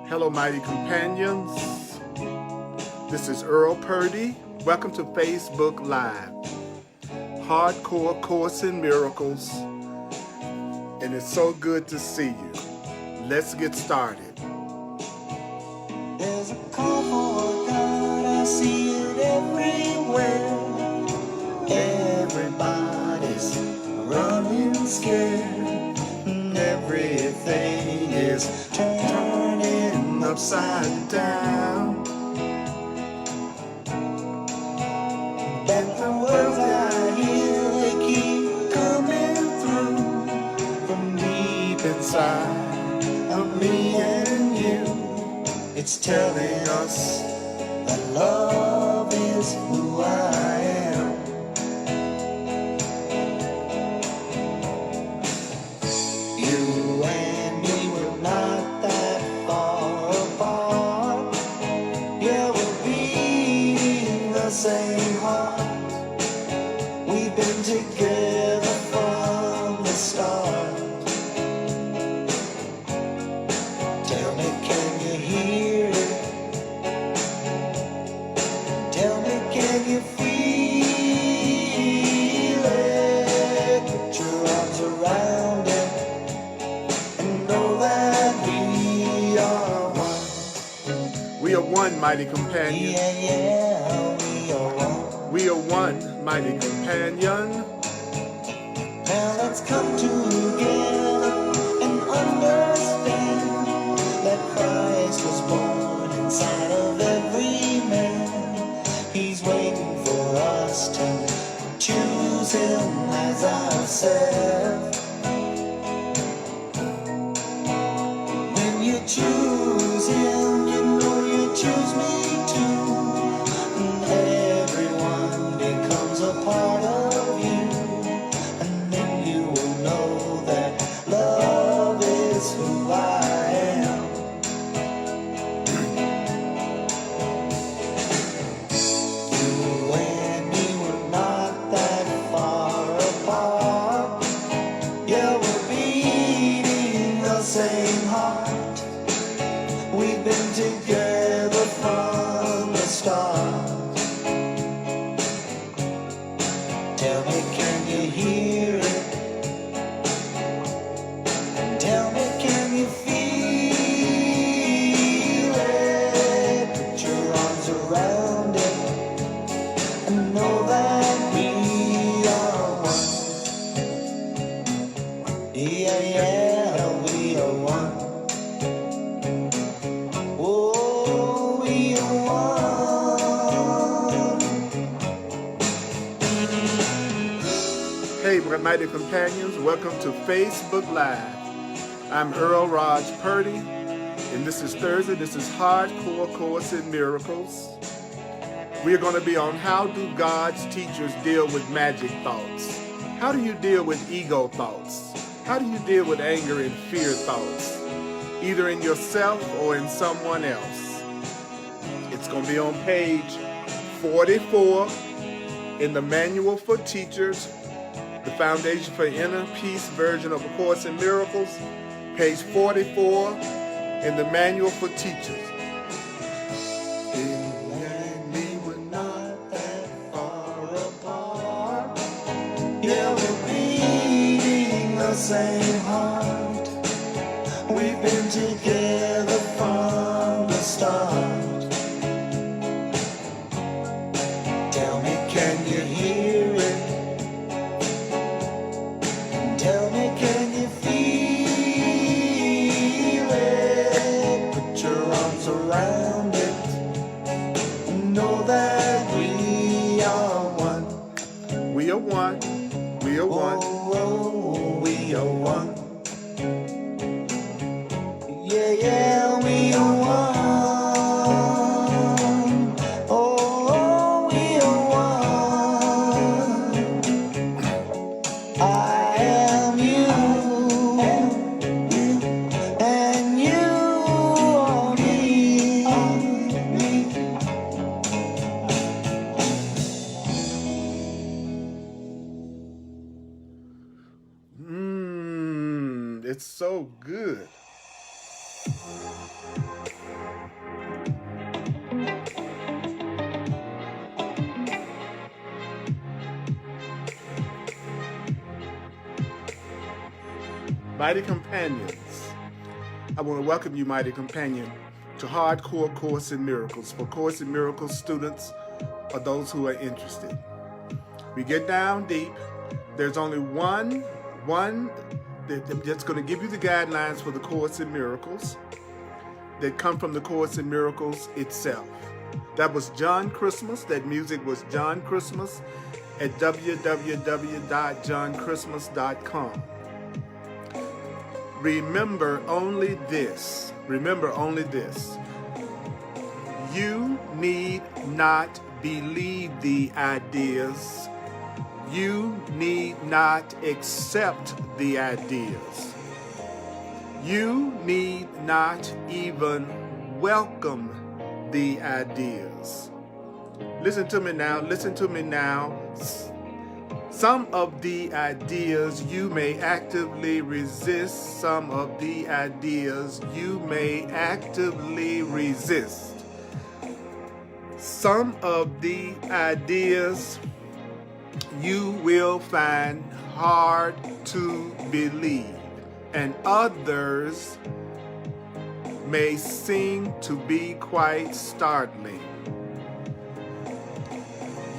Hello, mighty companions. This is Earl Purdy. Welcome to Facebook Live. Hardcore Course in Miracles. And it's so good to see you. Let's get started. There's a call for God, I see it everywhere. Everybody's running scared, and everything is turning upside down. But the words I hear, they keep coming through from deep inside of me and you. It's telling us that love is who I am. You and me were not that far apart. Yeah, we're beating the same heart. We've been together from the start. Tell me, can you hear it? Tell me, can you feel it? Put your arms around it and know that we are one. We are one, mighty companion. Yeah, we are one. We are one, mighty companion. Now let's come together and understand that Christ was born inside of every man. He's waiting for us to choose him as ourselves. When you choose him, you know you choose me too. And everyone becomes a part of you. And then you will know that love is who I am. You and me were not that far apart. Yeah, we're beating the same heart. We've been together from the start. Tell me, can you hear it? Tell me, can you feel it? Put your arms around it and know that we are one. Yeah, we are one. Oh, we are one. Hey, mighty companions. Welcome to Facebook Live. I'm Earl Purdy, and this is Thursday. This is Hardcore Course in Miracles. We're going to be on how do God's teachers deal with magic thoughts? How do you deal with ego thoughts? How do you deal with anger and fear thoughts, either in yourself or in someone else? It's going to be on page 44 in the Manual for Teachers, the Foundation for Inner Peace version of A Course in Miracles, page 44 in the Manual for Teachers. You and me were not that far apart. Yeah, we're beating the same heart. We've been together from the start. Tell me, can you hear it? Tell me, can you feel it? Put your arms around it and know that we are one. We are one. We are one. Oh, we are one. Yeah, we are one. Oh, we are one. I am you, and you are me. It's so good. Mighty companions, I want to welcome you, mighty companion, to Hardcore Course in Miracles for Course in Miracles students or those who are interested. We get down deep. There's only one that's going to give you the guidelines for the Course in Miracles that come from the Course in Miracles itself. That was John Christmas. That music was John Christmas at www.johnchristmas.com. Remember only this. You need not believe the ideas. You need not accept the ideas. You need not even welcome the ideas. Listen to me now. Some of the ideas you may actively resist. Some of the ideas you may actively resist. Some of the ideas you will find hard to believe, and others may seem to be quite startling.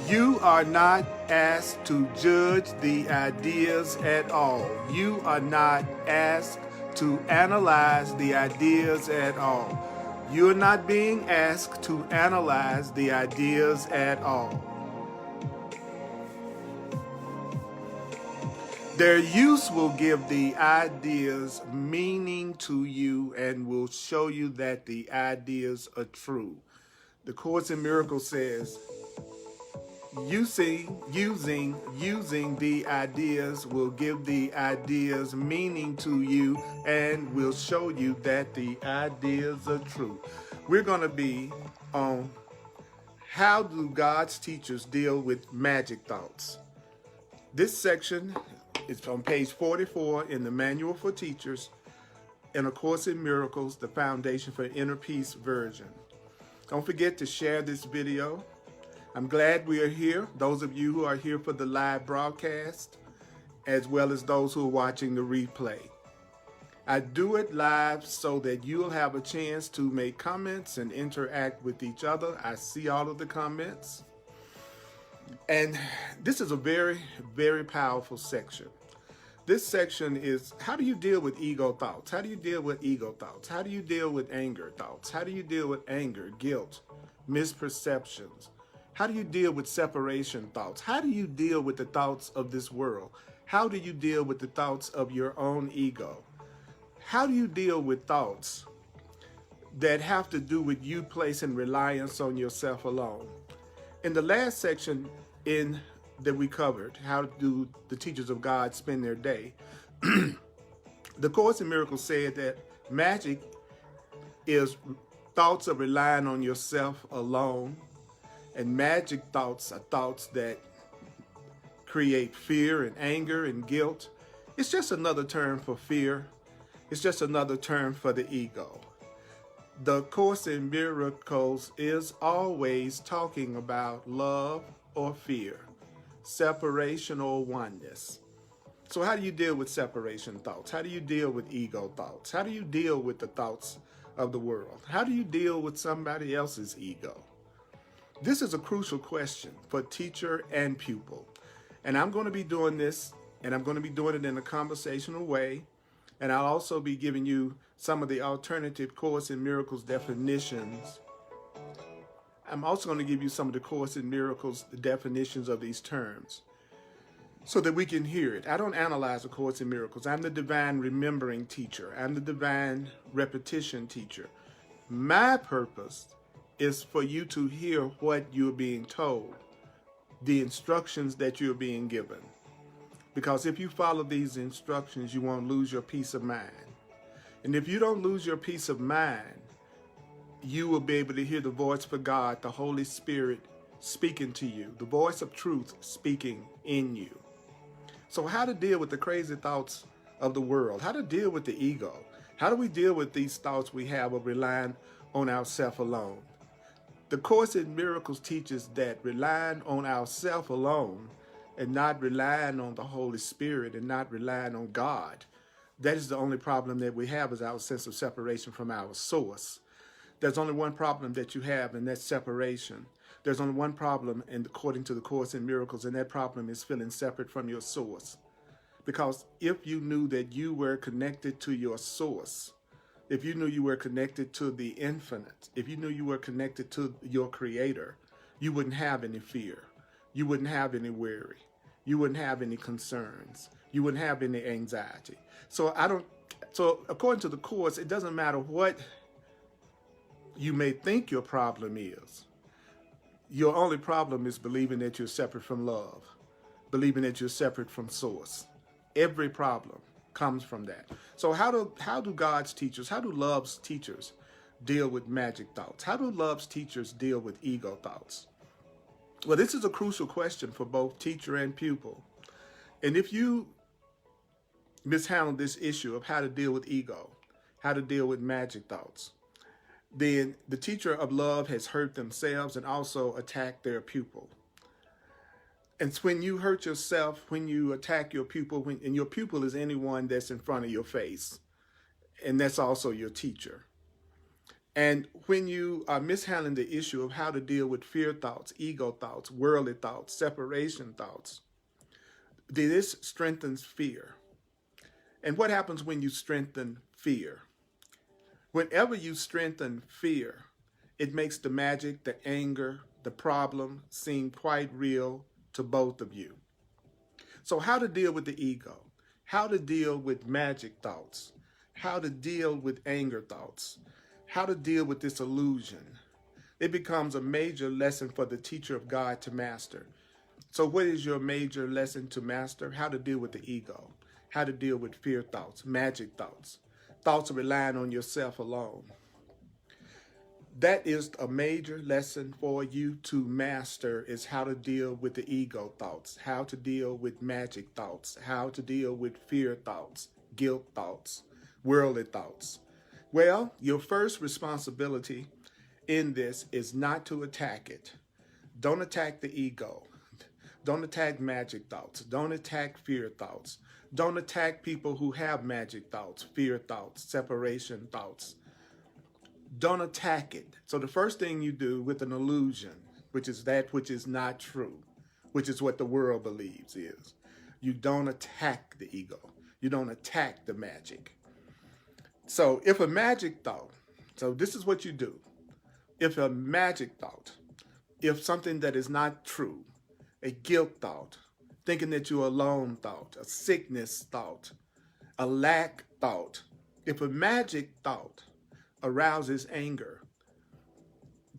You are not asked to judge the ideas at all. You are not asked to analyze the ideas at all. You are not being asked to analyze the ideas at all. Their use will give the ideas meaning to you and will show you that the ideas are true. The Course in Miracles says, using the ideas will give the ideas meaning to you and will show you that the ideas are true. We're going to be on how do God's teachers deal with magic thoughts. This section is on page 44 in the Manual for Teachers in A Course in Miracles, the Foundation for Inner Peace version. Don't forget to share this video. I'm glad we are here, those of you who are here for the live broadcast, as well as those who are watching the replay. I do it live so that you'll have a chance to make comments and interact with each other. I see all of the comments. And this is a very, very powerful section. This section is, how do you deal with ego thoughts? How do you deal with ego thoughts? How do you deal with anger thoughts? How do you deal with anger, guilt, misperceptions? How do you deal with separation thoughts? How do you deal with the thoughts of this world? How do you deal with the thoughts of your own ego? How do you deal with thoughts that have to do with you placing reliance on yourself alone? In the last section that we covered, how do the teachers of God spend their day? The Course in Miracles said that magic is thoughts of relying on yourself alone. And magic thoughts are thoughts that create fear and anger and guilt. It's just another term for fear. It's just another term for the ego. The Course in Miracles is always talking about love or fear, separation or oneness. So how do you deal with separation thoughts? How do you deal with ego thoughts? How do you deal with the thoughts of the world? How do you deal with somebody else's ego? This is a crucial question for teacher and pupil. And I'm going to be doing this, and I'm going to be doing it in a conversational way. And I'll also be giving you some of the alternative Course in Miracles definitions. I'm also going to give you some of the Course in Miracles definitions of these terms so that we can hear it. I don't analyze the Course in Miracles. I'm the divine remembering teacher. I'm the divine repetition teacher. My purpose is for you to hear what you're being told, the instructions that you're being given. Because if you follow these instructions, you won't lose your peace of mind. And if you don't lose your peace of mind, you will be able to hear the voice for God, the Holy Spirit speaking to you, the voice of truth speaking in you. So how to deal with the crazy thoughts of the world? How to deal with the ego? How do we deal with these thoughts we have of relying on ourselves alone? The Course in Miracles teaches that relying on ourselves alone and not relying on the Holy Spirit and not relying on God That is the only problem that we have, is our sense of separation from our source. There's only one problem that you have, and that's separation. There's only one problem, and according to the Course in Miracles, and that problem is feeling separate from your source. Because if you knew that you were connected to your source, if you knew you were connected to the infinite, if you knew you were connected to your creator, you wouldn't have any fear. You wouldn't have any worry. You wouldn't have any concerns. You wouldn't have any anxiety. So according to the Course, it doesn't matter what you may think your problem is. Your only problem is believing that you're separate from love, believing that you're separate from source. Every problem comes from that. So how do God's teachers, how do love's teachers deal with magic thoughts? How do love's teachers deal with ego thoughts? Well, this is a crucial question for both teacher and pupil. And if you mishandle this issue of how to deal with ego, how to deal with magic thoughts, then the teacher of love has hurt themselves and also attacked their pupil. And when you hurt yourself, when you attack your pupil, and your pupil is anyone that's in front of your face, and that's also your teacher. And when you are mishandling the issue of how to deal with fear thoughts, ego thoughts, worldly thoughts, separation thoughts, this strengthens fear. And what happens when you strengthen fear? Whenever you strengthen fear, it makes the magic, the anger, the problem seem quite real to both of you. So how to deal with the ego, how to deal with magic thoughts, how to deal with anger thoughts, how to deal with this illusion. It becomes a major lesson for the teacher of God to master. So what is your major lesson to master? How to deal with the ego, how to deal with fear thoughts, magic thoughts, thoughts of relying on yourself alone. That is a major lesson for you to master, is how to deal with the ego thoughts, how to deal with magic thoughts, how to deal with fear thoughts, guilt thoughts, worldly thoughts. Well, your first responsibility in this is not to attack it. Don't attack the ego. Don't attack magic thoughts. Don't attack fear thoughts. Don't attack people who have magic thoughts, fear thoughts, separation thoughts. Don't attack it. So the first thing you do with an illusion, which is that which is not true, which is what the world believes is, you don't attack the ego. You don't attack the magic. So if a magic thought, so this is what you do. If a magic thought, if something that is not true, a guilt thought, thinking that you're alone thought, a sickness thought, a lack thought, if a magic thought arouses anger,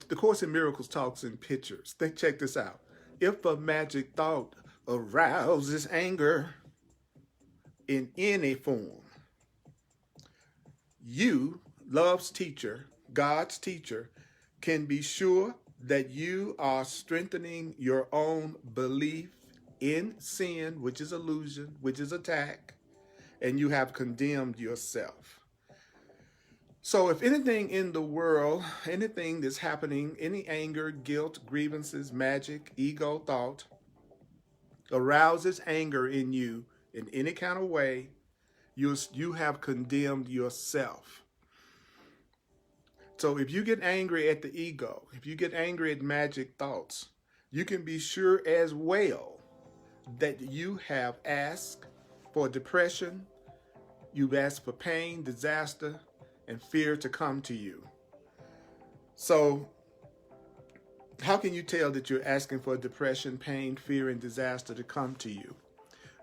the Course in Miracles talks in pictures. Check this out. If a magic thought arouses anger in any form, you, love's teacher, God's teacher, can be sure that you are strengthening your own belief in sin, which is illusion, which is attack, and you have condemned yourself. So if anything in the world, anything that's happening, any anger, guilt, grievances, magic, ego thought, arouses anger in you in any kind of way, you have condemned yourself. So if you get angry at the ego, if you get angry at magic thoughts, you can be sure as well that you have asked for depression, you've asked for pain, disaster, and fear to come to you. So how can you tell that you're asking for depression, pain, fear, and disaster to come to you?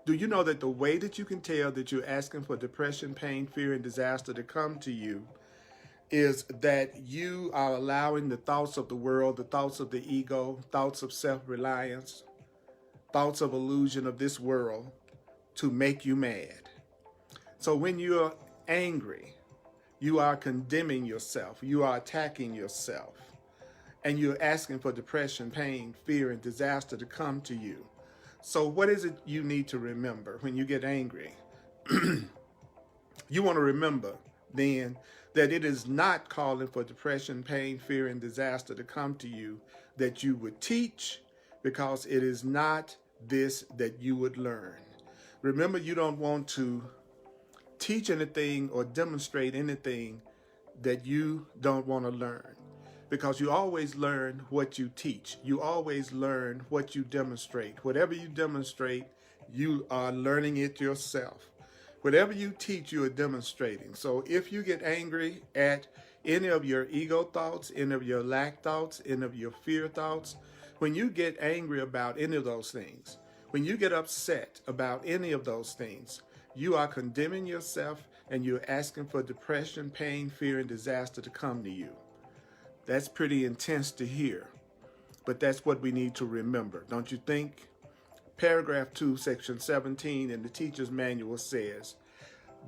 Do you know that the way that you can tell that you're asking for depression, pain, fear, and disaster to come to you is that you are allowing the thoughts of the world, the thoughts of the ego, thoughts of self-reliance, thoughts of illusion of this world to make you mad. So when you're angry, you are condemning yourself, you are attacking yourself, and you're asking for depression, pain, fear, and disaster to come to you. So what is it you need to remember when you get angry? You want to remember then that it is not calling for depression, pain, fear, and disaster to come to you that you would teach, because it is not this that you would learn. Remember, you don't want to teach anything or demonstrate anything that you don't want to learn, because you always learn what you teach. You always learn what you demonstrate. Whatever you demonstrate, you are learning it yourself. Whatever you teach, you are demonstrating. So if you get angry at any of your ego thoughts, any of your lack thoughts, any of your fear thoughts, when you get angry about any of those things, when you get upset about any of those things, you are condemning yourself and you're asking for depression, pain, fear, and disaster to come to you. That's pretty intense to hear, but that's what we need to remember, don't you think? Paragraph 2, section 17 in the teacher's manual says,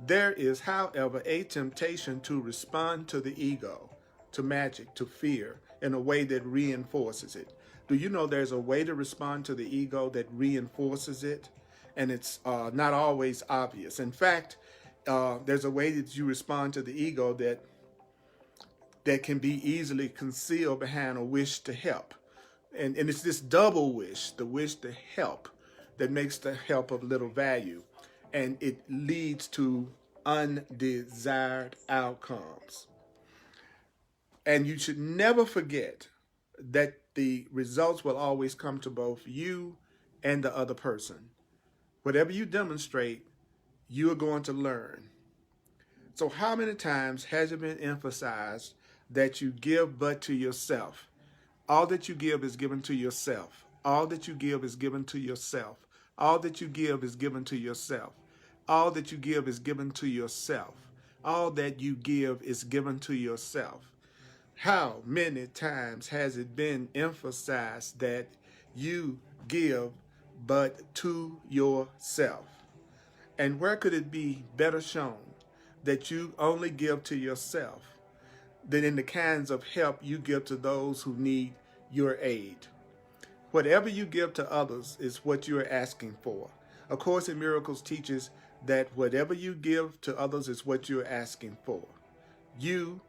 there is, however, a temptation to respond to the ego, to magic, to fear, in a way that reinforces it. Do you know there's a way to respond to the ego that reinforces it? And it's not always obvious. In fact, there's a way that you respond to the ego that can be easily concealed behind a wish to help. And it's this double wish, the wish to help, that makes the help of little value. And it leads to undesired outcomes. And you should never forget that the results will always come to both you and the other person. Whatever you demonstrate, you are going to learn. So how many times has it been emphasized that you give but to yourself? All that you give is given to yourself. All that you give is given to yourself. All that you give is given to yourself. All that you give is given to yourself. All that you give is given to yourself. How many times has it been emphasized that you give but to yourself? And where could it be better shown that you only give to yourself than in the kinds of help you give to those who need your aid? Whatever you give to others is what you are asking for. A Course in Miracles teaches that whatever you give to others is what you're asking for. You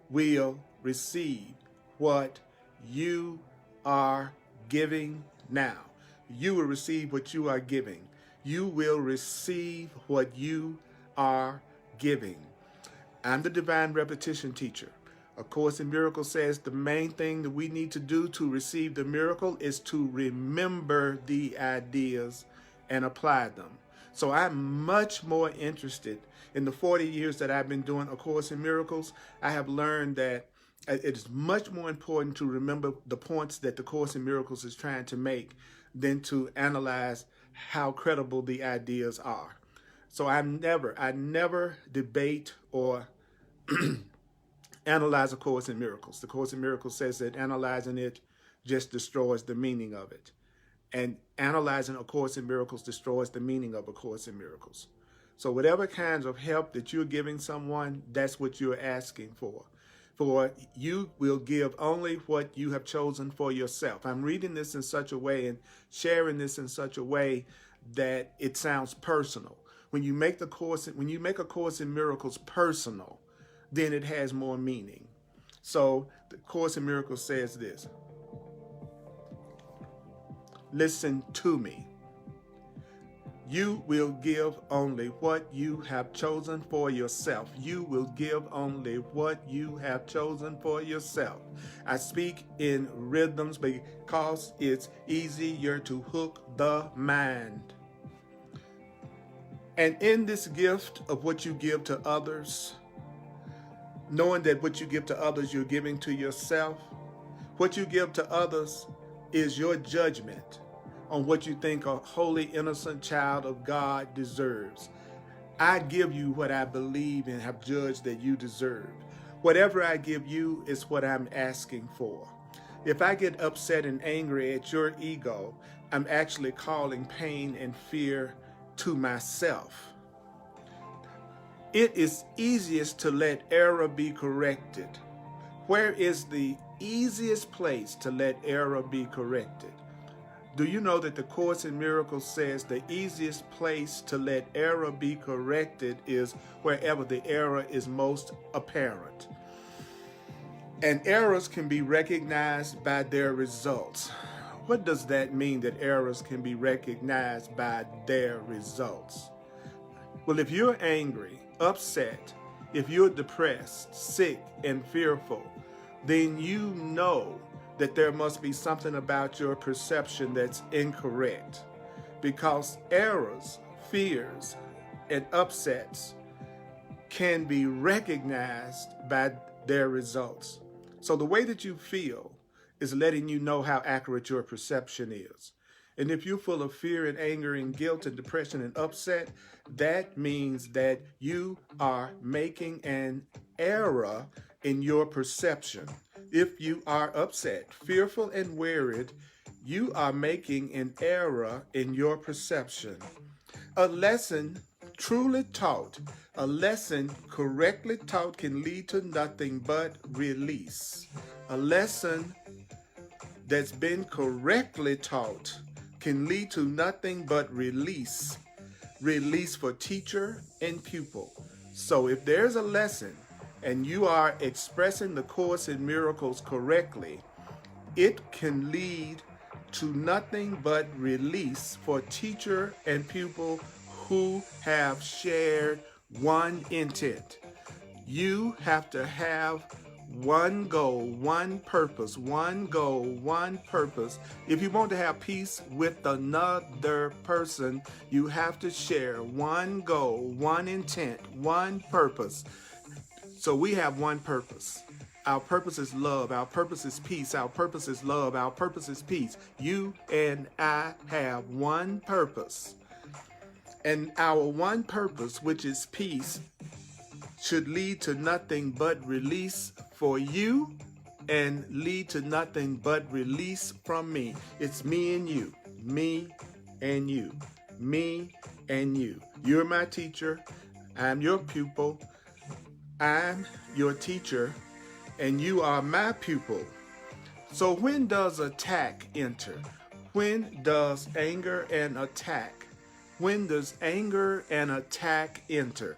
will receive what you are giving now. You will receive what you are giving. You will receive what you are giving. I'm the Divine Repetition Teacher. A Course in Miracles says the main thing that we need to do to receive the miracle is to remember the ideas and apply them. So I'm much more interested in the 40 years that I've been doing A Course in Miracles. I have learned that it is much more important to remember the points that the Course in Miracles is trying to make than to analyze how credible the ideas are. So I never debate or analyze A Course in Miracles. The Course in Miracles says that analyzing it just destroys the meaning of it. And analyzing A Course in Miracles destroys the meaning of A Course in Miracles. So whatever kinds of help that you're giving someone, that's what you're asking for. For you will give only what you have chosen for yourself. I'm reading this in such a way and sharing this in such a way that it sounds personal. When you make A Course in Miracles personal, then it has more meaning. So the Course in Miracles says this. Listen to me. You will give only what you have chosen for yourself. You will give only what you have chosen for yourself. I speak in rhythms because it's easier to hook the mind. And in this gift of what you give to others, knowing that what you give to others, you're giving to yourself, what you give to others is your judgment on what you think a holy, innocent child of God deserves. I give you what I believe and have judged that you deserve. Whatever I give you is what I'm asking for. If I get upset and angry at your ego, I'm actually calling pain and fear to myself. It is easiest to let error be corrected. Where is the easiest place to let error be corrected? Do you know that the Course in Miracles says the easiest place to let error be corrected is wherever the error is most apparent? And errors can be recognized by their results. What does that mean, that errors can be recognized by their results? Well, if you're angry, upset, if you're depressed, sick, and fearful, then you know that there must be something about your perception that's incorrect, because errors, fears, and upsets can be recognized by their results. So the way that you feel is letting you know how accurate your perception is. And if you're full of fear and anger and guilt and depression and upset, that means that you are making an error in your perception. If you are upset, fearful, and worried, you are making an error in your perception. A lesson truly taught, a lesson correctly taught can lead to nothing but release. A lesson that's been correctly taught can lead to nothing but release. Release for teacher and pupil. So if there's a lesson and you are expressing the Course in Miracles correctly, it can lead to nothing but release for teacher and pupil who have shared one intent. You have to have one goal, one purpose, one goal, one purpose. If you want to have peace with another person, you have to share one goal, one intent, one purpose. So we have one purpose. Our purpose is love. Our purpose is peace. Our purpose is love. Our purpose is peace. You and I have one purpose. And our one purpose, which is peace, should lead to nothing but release for you and lead to nothing but release from me. It's me and you, me and you, me and you. You're my teacher. I'm your pupil. I'm your teacher, and you are my pupil. So when does attack enter? When does anger and attack? When does anger and attack enter?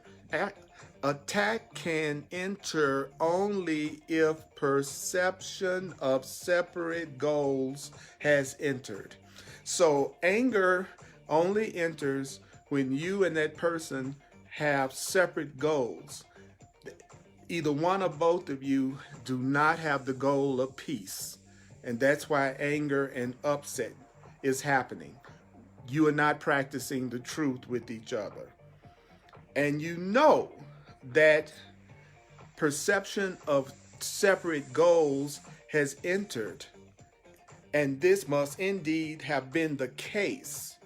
Attack can enter only if perception of separate goals has entered. So anger only enters when you and that person have separate goals. Either one or both of you do not have the goal of peace. And that's why anger and upset is happening. You are not practicing the truth with each other. And you know that perception of separate goals has entered. And this must indeed have been the case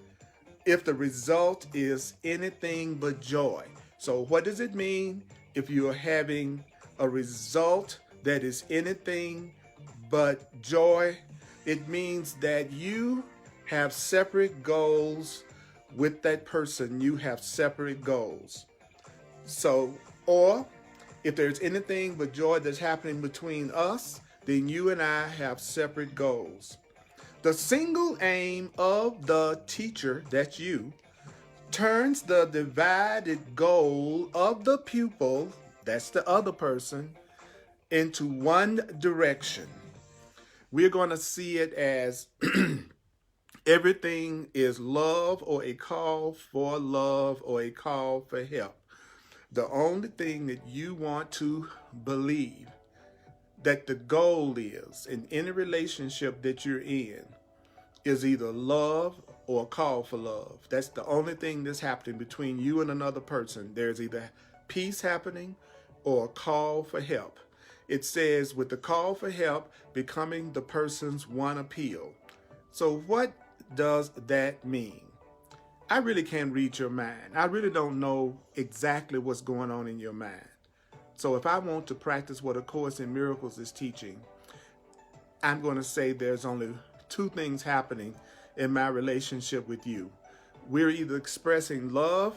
if the result is anything but joy. So what does it mean if you are having a result that is anything but joy? It means that you have separate goals with that person. You have separate goals. So, or if there's anything but joy that's happening between us, then you and I have separate goals. The single aim of the teacher, that's you, turns the divided goal of the pupil, that's the other person, into one direction. We're going to see it as everything is love or a call for love or a call for help. The only thing that you want to believe that the goal is in any relationship that you're in is either love or a call for love. That's the only thing that's happening between you and another person. There's either peace happening or a call for help. It says with the call for help becoming the person's one appeal. So what does that mean? I really can't read your mind. I really don't know exactly what's going on in your mind. So if I want to practice what A Course in Miracles is teaching, I'm going to say there's only two things happening in my relationship with you. We're either expressing love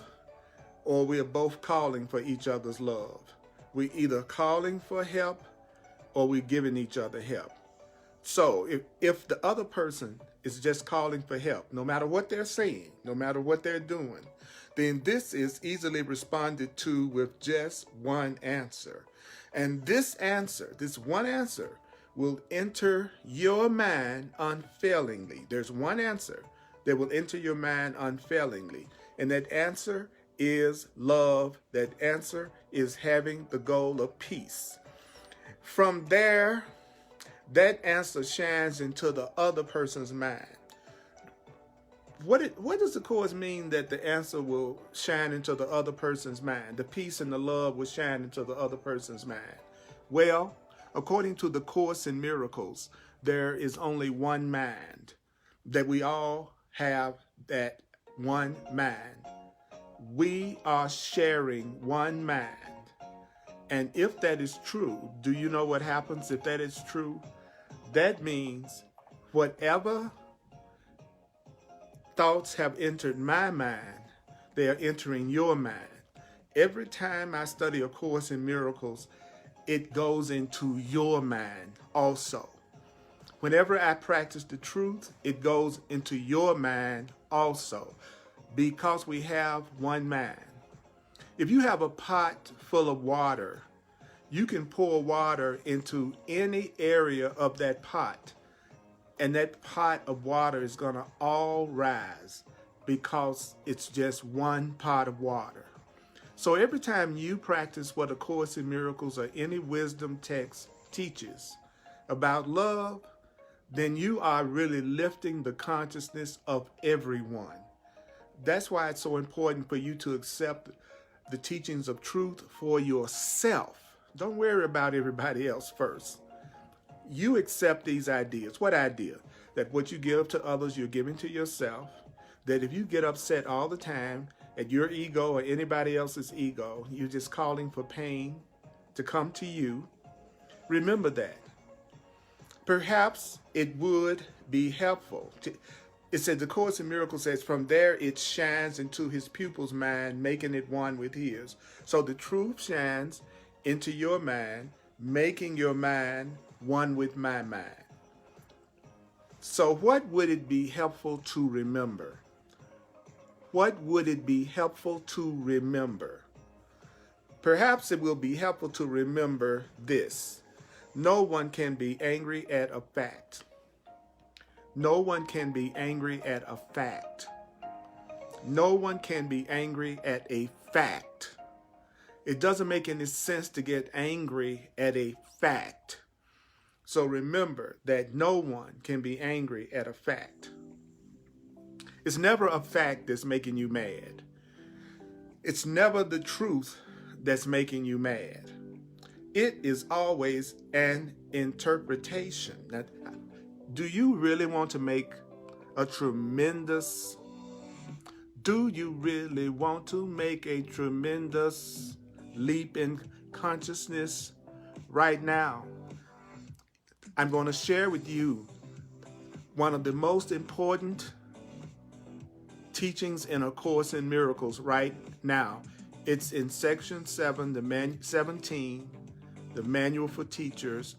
or we're both calling for each other's love. We're either calling for help or we're giving each other help. So if the other person is just calling for help, no matter what they're saying, no matter what they're doing, then this is easily responded to with just one answer. And this answer, this one answer, will enter your mind unfailingly. There's one answer that will enter your mind unfailingly. And that answer is love. That answer is having the goal of peace. From there, that answer shines into the other person's mind. What does the Course mean that the answer will shine into the other person's mind? The peace and the love will shine into the other person's mind. Well, according to the Course in Miracles, there is only one mind, that we all have that one mind. We are sharing one mind. And if that is true, do you know what happens if that is true? That means whatever thoughts have entered my mind, they are entering your mind. Every time I study A Course in Miracles, it goes into your mind also. Whenever I practice the truth, it goes into your mind also, because we have one mind. If you have a pot full of water, you can pour water into any area of that pot, and that pot of water is going to all rise because it's just one pot of water. So every time you practice what A Course in Miracles or any wisdom text teaches about love, then you are really lifting the consciousness of everyone. That's why it's so important for you to accept the teachings of truth for yourself. Don't worry about everybody else first. You accept these ideas. What idea? That what you give to others, you're giving to yourself. That if you get upset all the time at your ego or anybody else's ego, you're just calling for pain to come to you. Remember that. Perhaps it would be helpful. It said, the Course in Miracles says, from there it shines into his pupil's mind, making it one with his. So the truth shines into your mind, making your mind one with my mind. So what would it be helpful to remember? What would it be helpful to remember? Perhaps it will be helpful to remember this. No one can be angry at a fact. No one can be angry at a fact. No one can be angry at a fact. It doesn't make any sense to get angry at a fact. So remember that no one can be angry at a fact. It's never a fact that's making you mad. It's never the truth that's making you mad. It is always an interpretation. Now, do you really want to make a tremendous leap in consciousness right now? I'm going to share with you one of the most important teachings in A Course in Miracles right now. It's in section 17, the Manual for Teachers,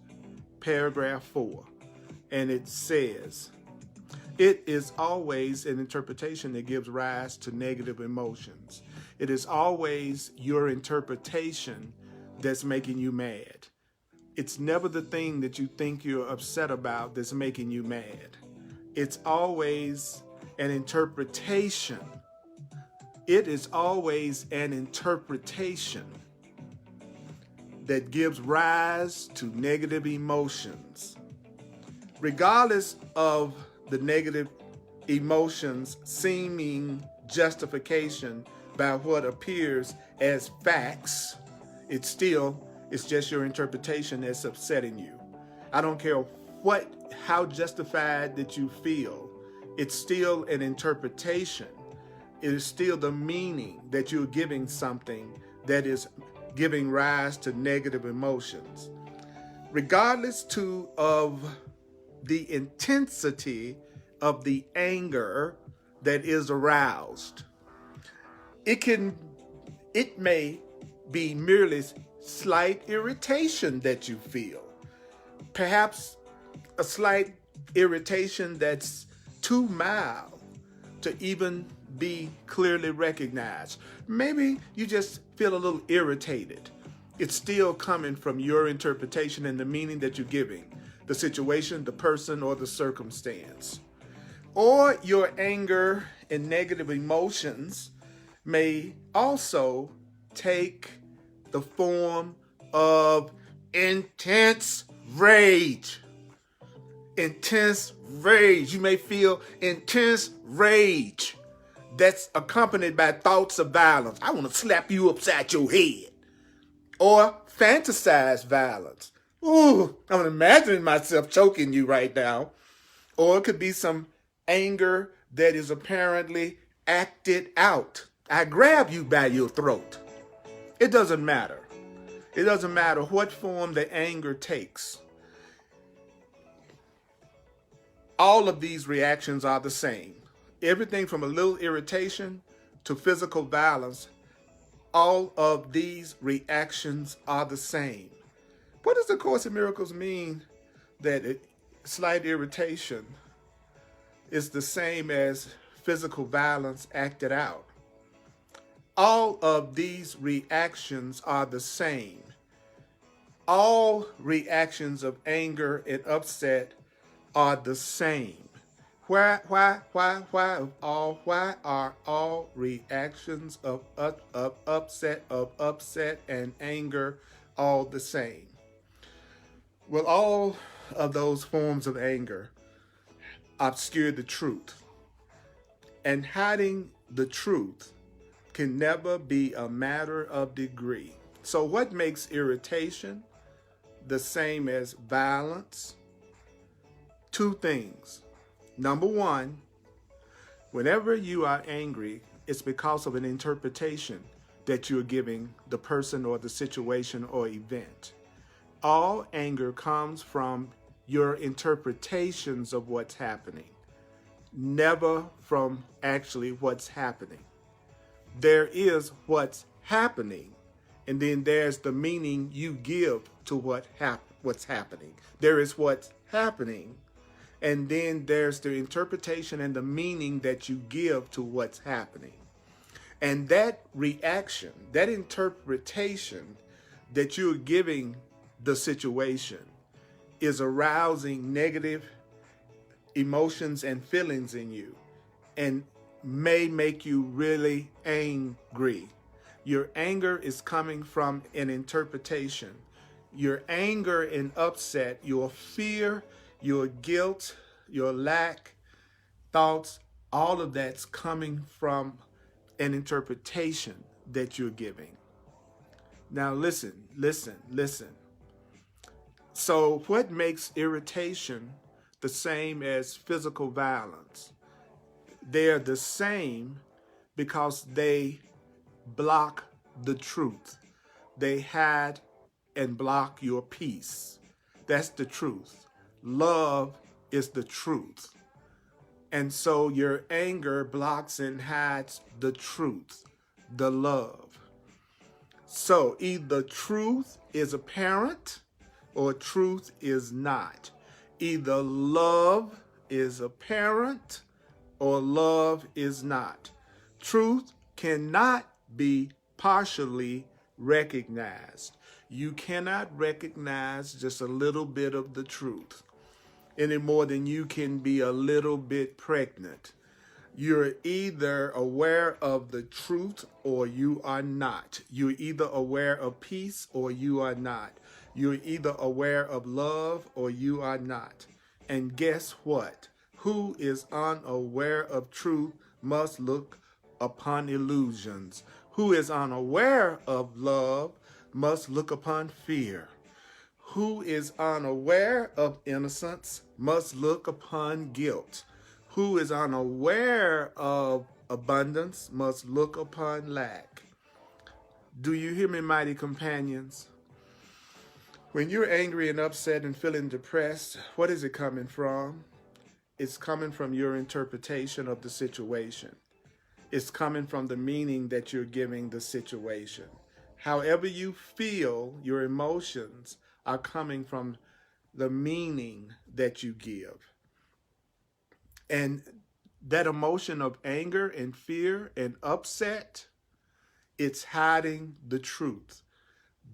paragraph 4. And it says, it is always an interpretation that gives rise to negative emotions. It is always your interpretation that's making you mad. It's never the thing that you think you're upset about that's making you mad. It's always an interpretation. It is always an interpretation that gives rise to negative emotions. Regardless of the negative emotions seeming justification by what appears as facts, it's just your interpretation that's upsetting you. I don't care how justified that you feel. It's still an interpretation. It is still the meaning that you're giving something that is giving rise to negative emotions. Regardless of the intensity of the anger that is aroused, it may be merely slight irritation that you feel. Perhaps a slight irritation that's too mild to even be clearly recognized. Maybe you just feel a little irritated. It's still coming from your interpretation and the meaning that you're giving the situation, the person, or the circumstance. Or your anger and negative emotions may also take the form of intense rage. Intense rage. You may feel intense rage that's accompanied by thoughts of violence. I want to slap you upside your head. Or fantasize violence. Ooh, I'm imagining myself choking you right now. Or it could be some anger that is apparently acted out. I grab you by your throat. It doesn't matter. It doesn't matter what form the anger takes. All of these reactions are the same. Everything from a little irritation to physical violence, all of these reactions are the same. What does the Course in Miracles mean that slight irritation is the same as physical violence acted out? All of these reactions are the same. All reactions of anger and upset are the same. Why are all reactions of upset and anger all the same? Well, all of those forms of anger obscure the truth. And hiding the truth can never be a matter of degree. So what makes irritation the same as violence? Two things. Number one, whenever you are angry, it's because of an interpretation that you're giving the person or the situation or event. All anger comes from your interpretations of what's happening, never from actually what's happening. There is what's happening, and then there's the meaning you give to what's happening. There is what's happening, and then there's the interpretation and the meaning that you give to what's happening. And that reaction, that interpretation that you're giving the situation is arousing negative emotions and feelings in you and may make you really angry. Your anger is coming from an interpretation. Your anger and upset, your fear, your guilt, your lack, thoughts, all of that's coming from an interpretation that you're giving. Now listen. So what makes irritation the same as physical violence? They're the same because they block the truth. They hide and block your peace. That's the truth. Love is the truth. And so your anger blocks and hides the truth, the love. So either truth is apparent or truth is not. Either love is apparent or love is not. Truth cannot be partially recognized. You cannot recognize just a little bit of the truth any more than you can be a little bit pregnant. You're either aware of the truth or you are not. You're either aware of peace or you are not. You're either aware of love or you are not. And guess what? Who is unaware of truth must look upon illusions. Who is unaware of love must look upon fear. Who is unaware of innocence must look upon guilt. Who is unaware of abundance must look upon lack. Do you hear me, mighty companions? When you're angry and upset and feeling depressed, what is it coming from? It's coming from your interpretation of the situation. It's coming from the meaning that you're giving the situation. However you feel, your emotions are coming from the meaning that you give. And that emotion of anger and fear and upset, it's hiding the truth.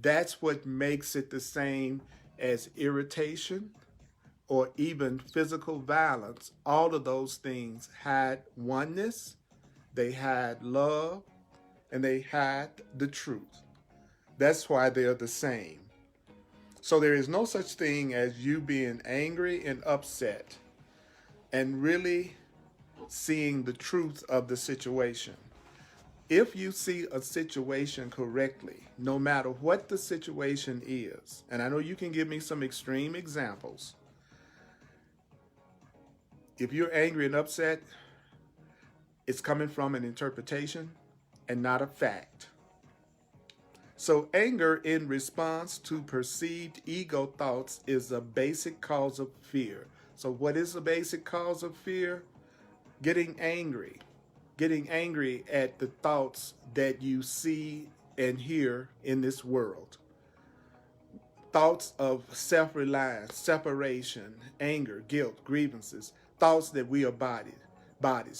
That's what makes it the same as irritation or even physical violence. All of those things hide oneness, they hide love, and they hide the truth. That's why they're the same. So there is no such thing as you being angry and upset and really seeing the truth of the situation. If you see a situation correctly, no matter what the situation is, and I know you can give me some extreme examples, if you're angry and upset, it's coming from an interpretation and not a fact. So anger in response to perceived ego thoughts is a basic cause of fear. So what is the basic cause of fear? Getting angry at the thoughts that you see and hear in this world. Thoughts of self-reliance, separation, anger, guilt, grievances, thoughts that we are bodies,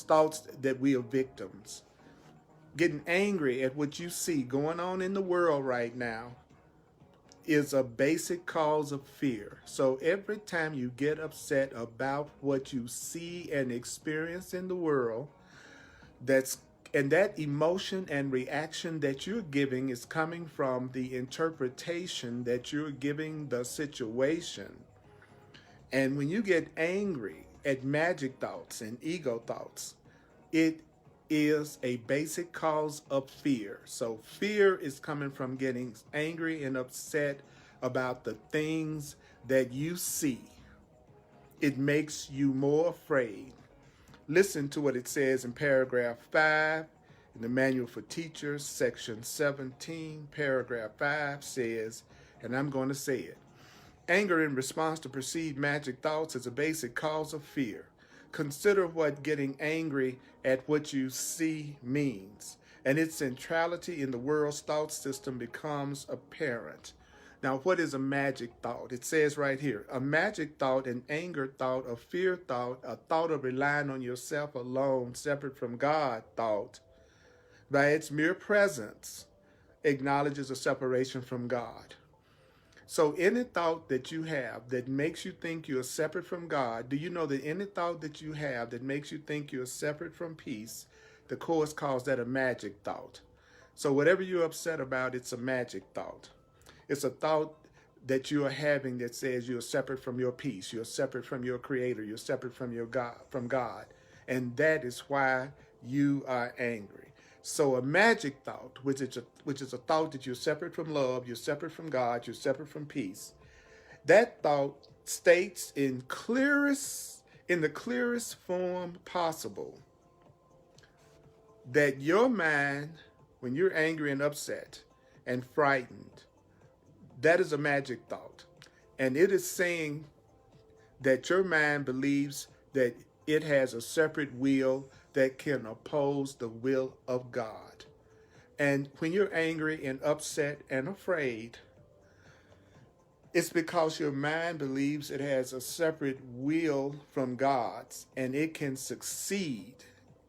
thoughts that we are victims. Getting angry at what you see going on in the world right now is a basic cause of fear. So every time you get upset about what you see and experience in the world, that emotion and reaction that you're giving is coming from the interpretation that you're giving the situation. And when you get angry at magic thoughts and ego thoughts, it is a basic cause of fear. So fear is coming from getting angry and upset about the things that you see. It makes you more afraid. Listen to what it says in paragraph 5 in the Manual for Teachers, section 17, paragraph 5 says, and I'm going to say it, anger in response to perceived magic thoughts is a basic cause of fear. Consider what getting angry at what you see means, and its centrality in the world's thought system becomes apparent. Now, what is a magic thought? It says right here, a magic thought, an anger thought, a fear thought, a thought of relying on yourself alone, separate from God thought, by its mere presence, acknowledges a separation from God. So any thought that you have that makes you think you're separate from God, do you know that any thought that you have that makes you think you're separate from peace, the Course calls that a magic thought. So whatever you're upset about, it's a magic thought. It's a thought that you are having that says you're separate from your peace, you're separate from your Creator, you're separate from your God, and that is why you are angry. So a magic thought, which is a thought that you're separate from love, you're separate from God, you're separate from peace. That thought states in the clearest form possible that your mind, when you're angry and upset and frightened, that is a magic thought. And it is saying that your mind believes that it has a separate will that can oppose the will of God. And when you're angry and upset and afraid, it's because your mind believes it has a separate will from God's, and it can succeed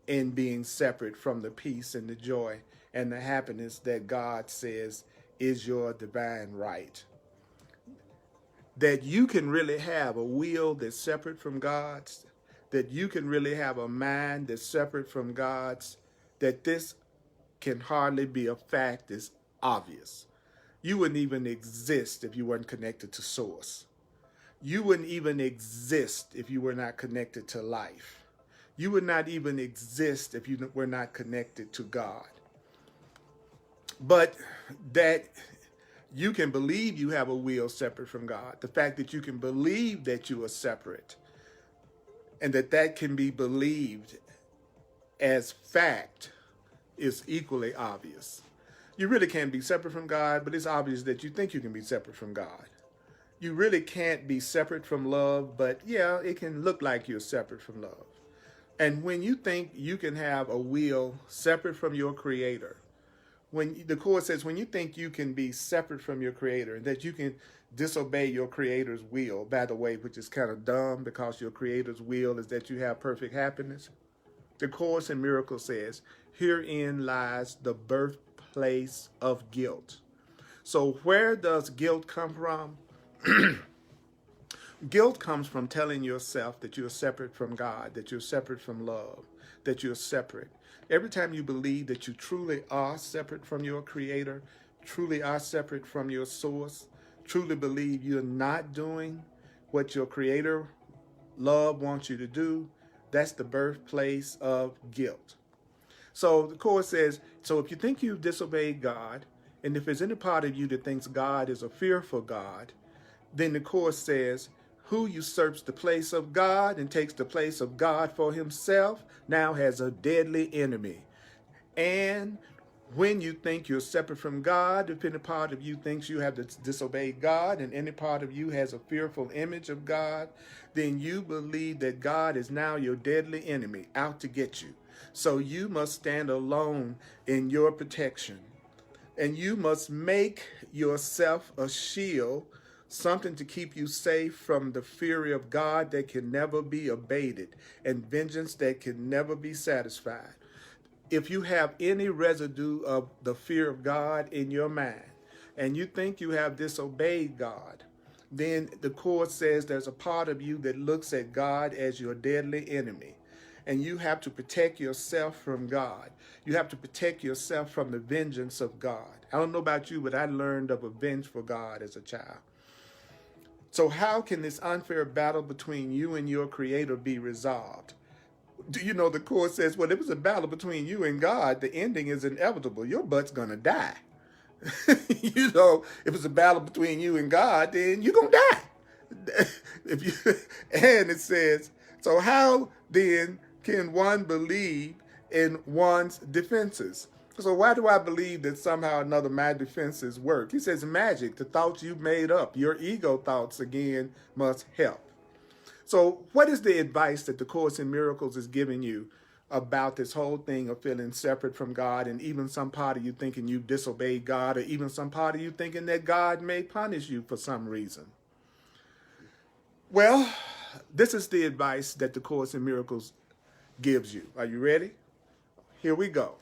in being separate from the peace and the joy and the happiness that God says is your divine right. That you can really have a will that's separate from God's, that you can really have a mind that's separate from God's, that this can hardly be a fact is obvious. You wouldn't even exist if you weren't connected to Source. You wouldn't even exist if you were not connected to life. You would not even exist if you were not connected to God. But that you can believe you have a will separate from God, the fact that you can believe that you are separate, and that can be believed as fact is equally obvious. You really can't be separate from God, but it's obvious that you think you can be separate from God. You really can't be separate from love, but yeah, it can look like you're separate from love. And when you think you can have a will separate from your Creator, when the Course says when you think you can be separate from your Creator and that you can disobey your Creator's will, by the way, which is kind of dumb because your Creator's will is that you have perfect happiness. The Course in Miracles says, herein lies the birthplace of guilt. So where does guilt come from? Guilt comes from telling yourself that you're separate from God, that you're separate from love, that you're separate, every time you believe that you truly are separate from your Creator, truly are separate from your source, truly believe you're not doing what your Creator love wants you to do, that's the birthplace of guilt. So the Course says, so if you think you've disobeyed God, and if there's any part of you that thinks God is a fearful God, then the Course says, who usurps the place of God and takes the place of God for himself now has a deadly enemy. And when you think you're separate from God, if any part of you thinks you have disobeyed God and any part of you has a fearful image of God, then you believe that God is now your deadly enemy out to get you. So you must stand alone in your protection. And you must make yourself a shield, something to keep you safe from the fury of God that can never be abated and vengeance that can never be satisfied. If you have any residue of the fear of God in your mind and you think you have disobeyed God, then the Course says there's a part of you that looks at God as your deadly enemy. And you have to protect yourself from God. You have to protect yourself from the vengeance of God. I don't know about you, but I learned of a vengeful God as a child. So how can this unfair battle between you and your Creator be resolved? Do you know the Course says, well, if it's a battle between you and God, the ending is inevitable. Your butt's going to die. You know, if it's a battle between you and God, then you're going to die. And it says, so how then can one believe in one's defenses? So why do I believe that somehow or another my defenses work? He says magic, the thoughts you've made up, your ego thoughts again must help. So what is the advice that the Course in Miracles is giving you about this whole thing of feeling separate from God, and even some part of you thinking you've disobeyed God, or even some part of you thinking that God may punish you for some reason? Well, this is the advice that the Course in Miracles gives you. Are you ready? Here we go.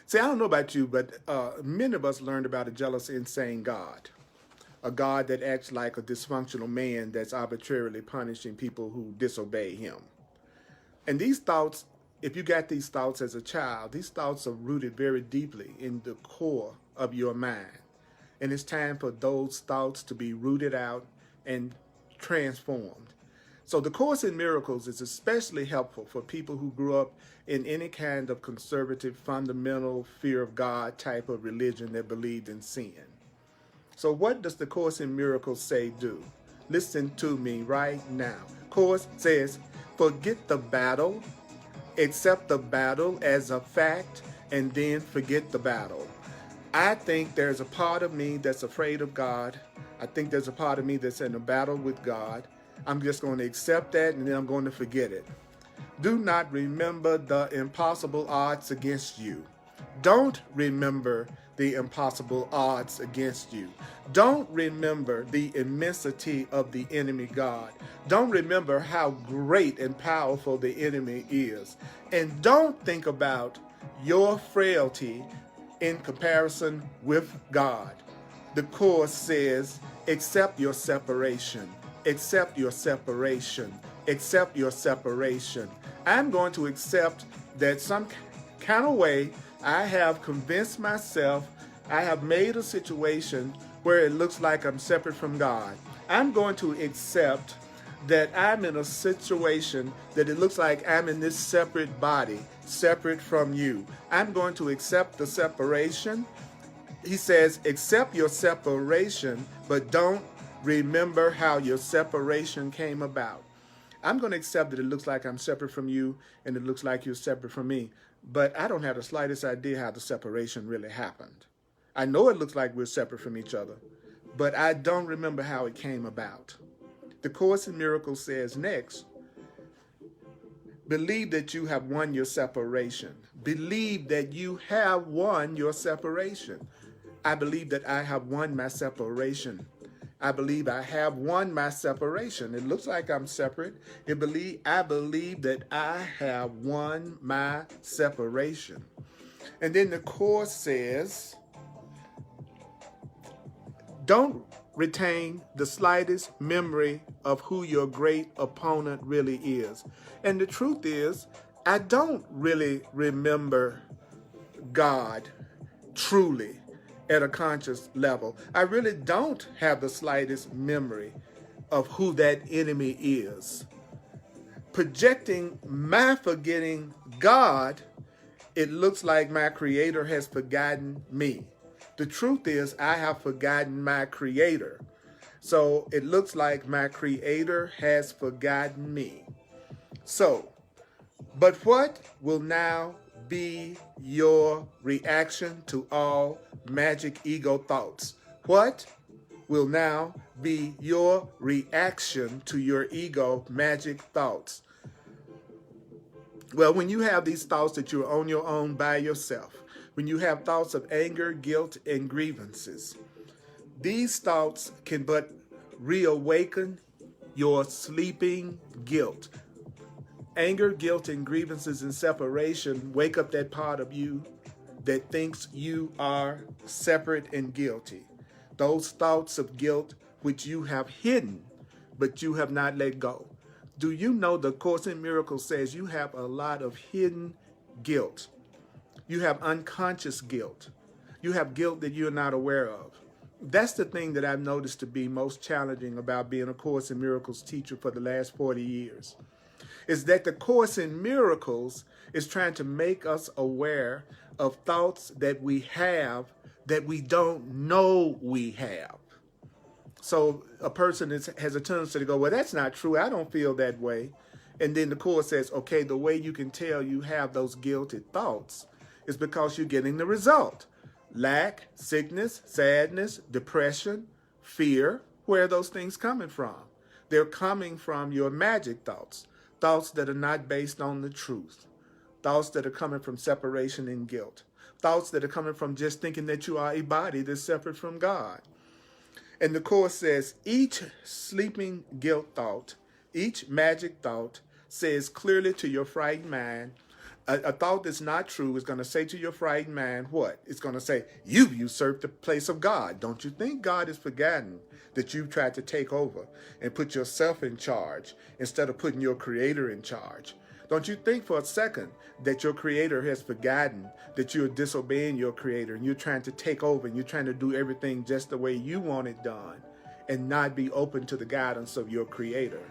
See, I don't know about you, but many of us learned about a jealous, insane God. A God that acts like a dysfunctional man that's arbitrarily punishing people who disobey him. And these thoughts, if you got these thoughts as a child, these thoughts are rooted very deeply in the core of your mind. And it's time for those thoughts to be rooted out and transformed. So the Course in Miracles is especially helpful for people who grew up in any kind of conservative, fundamental, fear of God type of religion that believed in sin. So what does the Course in Miracles say do? Listen to me right now. Course says, forget the battle, accept the battle as a fact, and then forget the battle. I think there's a part of me that's afraid of God. I think there's a part of me that's in a battle with God. I'm just going to accept that, and then I'm going to forget it. Do not remember the impossible odds against you. Don't remember the impossible odds against you. Don't remember the immensity of the enemy God. Don't remember how great and powerful the enemy is. And don't think about your frailty in comparison with God. The Course says, accept your separation. Accept your separation. Accept your separation. I'm going to accept that some kind of way I have convinced myself, I have made a situation where it looks like I'm separate from God. I'm going to accept that I'm in a situation that it looks like I'm in this separate body, separate from you. I'm going to accept the separation. He says, accept your separation, but don't remember how your separation came about. I'm going to accept that it looks like I'm separate from you and it looks like you're separate from me, but I don't have the slightest idea how the separation really happened. I know it looks like we're separate from each other, but I don't remember how it came about. The Course in Miracles says next, believe that you have won your separation. Believe that you have won your separation. I believe that I have won my separation. I believe I have won my separation. It looks like I'm separate. I believe that I have won my separation. And then the Course says, don't retain the slightest memory of who your great opponent really is. And the truth is, I don't really remember God truly at a conscious level. I really don't have the slightest memory of who that enemy is. Projecting my forgetting God, it looks like my Creator has forgotten me. The truth is, I have forgotten my Creator. So it looks like my Creator has forgotten me. So, but what will now be your reaction to all magic ego thoughts? What will now be your reaction to your ego magic thoughts? Well, when you have these thoughts that you're on your own by yourself, when you have thoughts of anger, guilt, and grievances, these thoughts can but reawaken your sleeping guilt. Anger, guilt, and grievances and separation wake up that part of you that thinks you are separate and guilty. Those thoughts of guilt which you have hidden, but you have not let go. Do you know the Course in Miracles says you have a lot of hidden guilt? You have unconscious guilt. You have guilt that you're not aware of. That's the thing that I've noticed to be most challenging about being a Course in Miracles teacher for the last 40 years. Is that the Course in Miracles is trying to make us aware of thoughts that we have that we don't know we have. So a person has a tendency to go, well, that's not true. I don't feel that way. And then the Course says, okay, the way you can tell you have those guilty thoughts is because you're getting the result. Lack, sickness, sadness, depression, fear. Where are those things coming from? They're coming from your magic thoughts. Thoughts that are not based on the truth. Thoughts that are coming from separation and guilt. Thoughts that are coming from just thinking that you are a body that's separate from God. And the Course says each sleeping guilt thought, each magic thought says clearly to your frightened mind, a thought that's not true is going to say to your frightened mind what? It's going to say, you've usurped the place of God. Don't you think God has forgotten that you've tried to take over and put yourself in charge instead of putting your Creator in charge? Don't you think for a second that your Creator has forgotten that you're disobeying your Creator and you're trying to take over and you're trying to do everything just the way you want it done and not be open to the guidance of your Creator?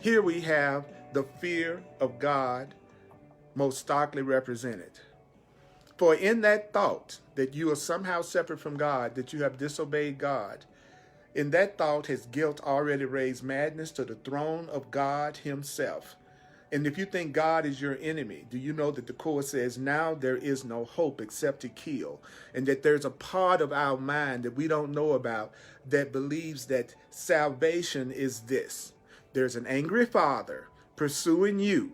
Here we have the fear of God most starkly represented. For in that thought that you are somehow separate from God, that you have disobeyed God, in that thought has guilt already raised madness to the throne of God Himself. And if you think God is your enemy, do you know that the Course says now there is no hope except to kill, and that there's a part of our mind that we don't know about that believes that salvation is this. There's an angry father pursuing you,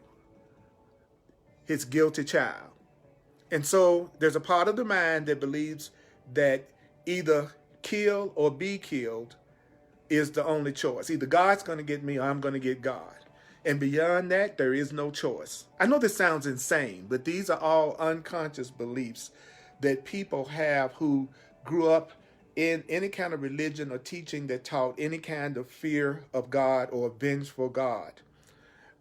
his guilty child. And so there's a part of the mind that believes that either kill or be killed is the only choice. Either God's going to get me or I'm going to get God. And beyond that, there is no choice. I know this sounds insane, but these are all unconscious beliefs that people have who grew up in any kind of religion or teaching that taught any kind of fear of God or vengeful God.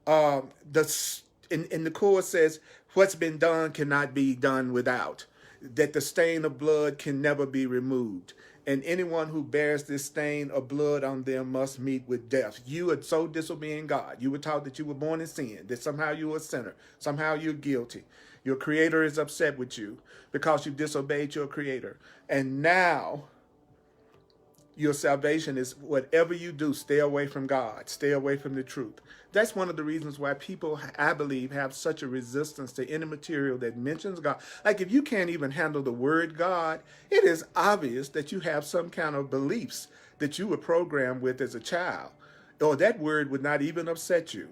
The Course says, what's been done cannot be done without, that the stain of blood can never be removed. And anyone who bears this stain of blood on them must meet with death. You are so disobeying God. You were taught that you were born in sin, that somehow you are a sinner, somehow you're guilty. Your Creator is upset with you because you disobeyed your Creator. And now your salvation is whatever you do, stay away from God, stay away from the truth. That's one of the reasons why people, I believe, have such a resistance to any material that mentions God. Like if you can't even handle the word God, it is obvious that you have some kind of beliefs that you were programmed with as a child, or that word would not even upset you.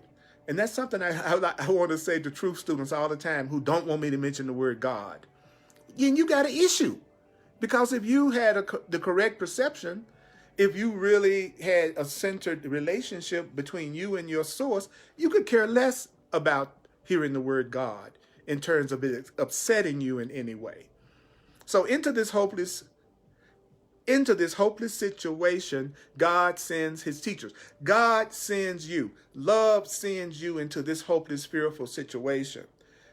And that's something I want to say to truth students all the time who don't want me to mention the word God. And you got an issue. Because if you had the correct perception, if you really had a centered relationship between you and your source, you could care less about hearing the word God in terms of it upsetting you in any way. So into this hopeless into this hopeless situation, God sends his teachers. God sends you. Love sends you into this hopeless, fearful situation.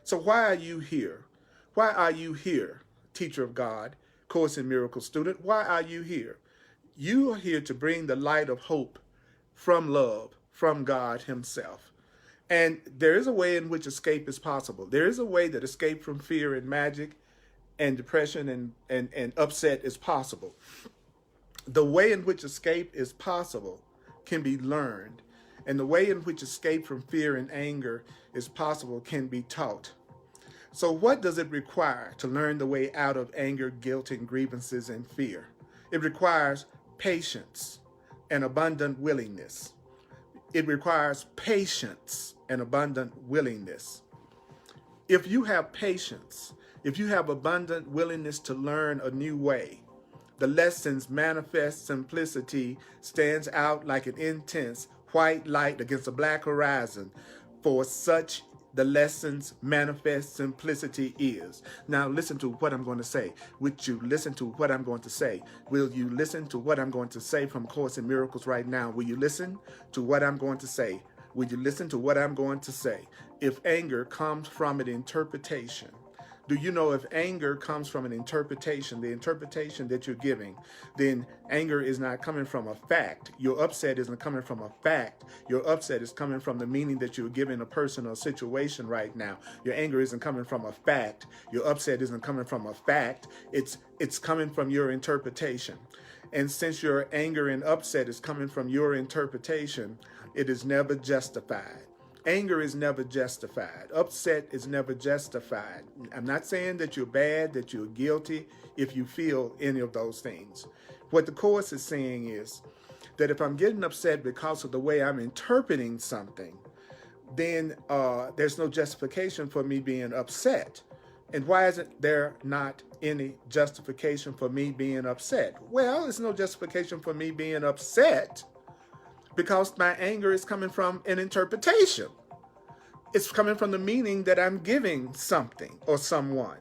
So why are you here? Why are you here, teacher of God, Course in Miracles student? Why are you here? You are here to bring the light of hope from love, from God himself. And there is a way in which escape is possible. There is a way that escape from fear and magic and depression and upset is possible. The way in which escape is possible can be learned. And the way in which escape from fear and anger is possible can be taught. So what does it require to learn the way out of anger, guilt, and grievances and fear? It requires patience and abundant willingness. It requires patience and abundant willingness. If you have patience, if you have abundant willingness to learn a new way, the lessons manifest simplicity stands out like an intense white light against a black horizon. For such the lessons manifest simplicity is. Now listen to what I'm going to say. Would you listen to what I'm going to say? Will you listen to what I'm going to say from Course in Miracles right now? Will you listen to what I'm going to say? Will you listen to what I'm going to say? If anger comes from an interpretation, do you know if anger comes from an interpretation, the interpretation that you're giving, then anger is not coming from a fact. Your upset isn't coming from a fact. Your upset is coming from the meaning that you're giving a person or situation right now. Your anger isn't coming from a fact. Your upset isn't coming from a fact. It's coming from your interpretation. And since your anger and upset is coming from your interpretation, it is never justified. Anger is never justified. Upset is never justified. I'm not saying that you're bad, that you're guilty if you feel any of those things. What the Course is saying is that if I'm getting upset because of the way I'm interpreting something, then there's no justification for me being upset. And why isn't there not any justification for me being upset? Well, there's no justification for me being upset because my anger is coming from an interpretation. It's coming from the meaning that I'm giving something or someone.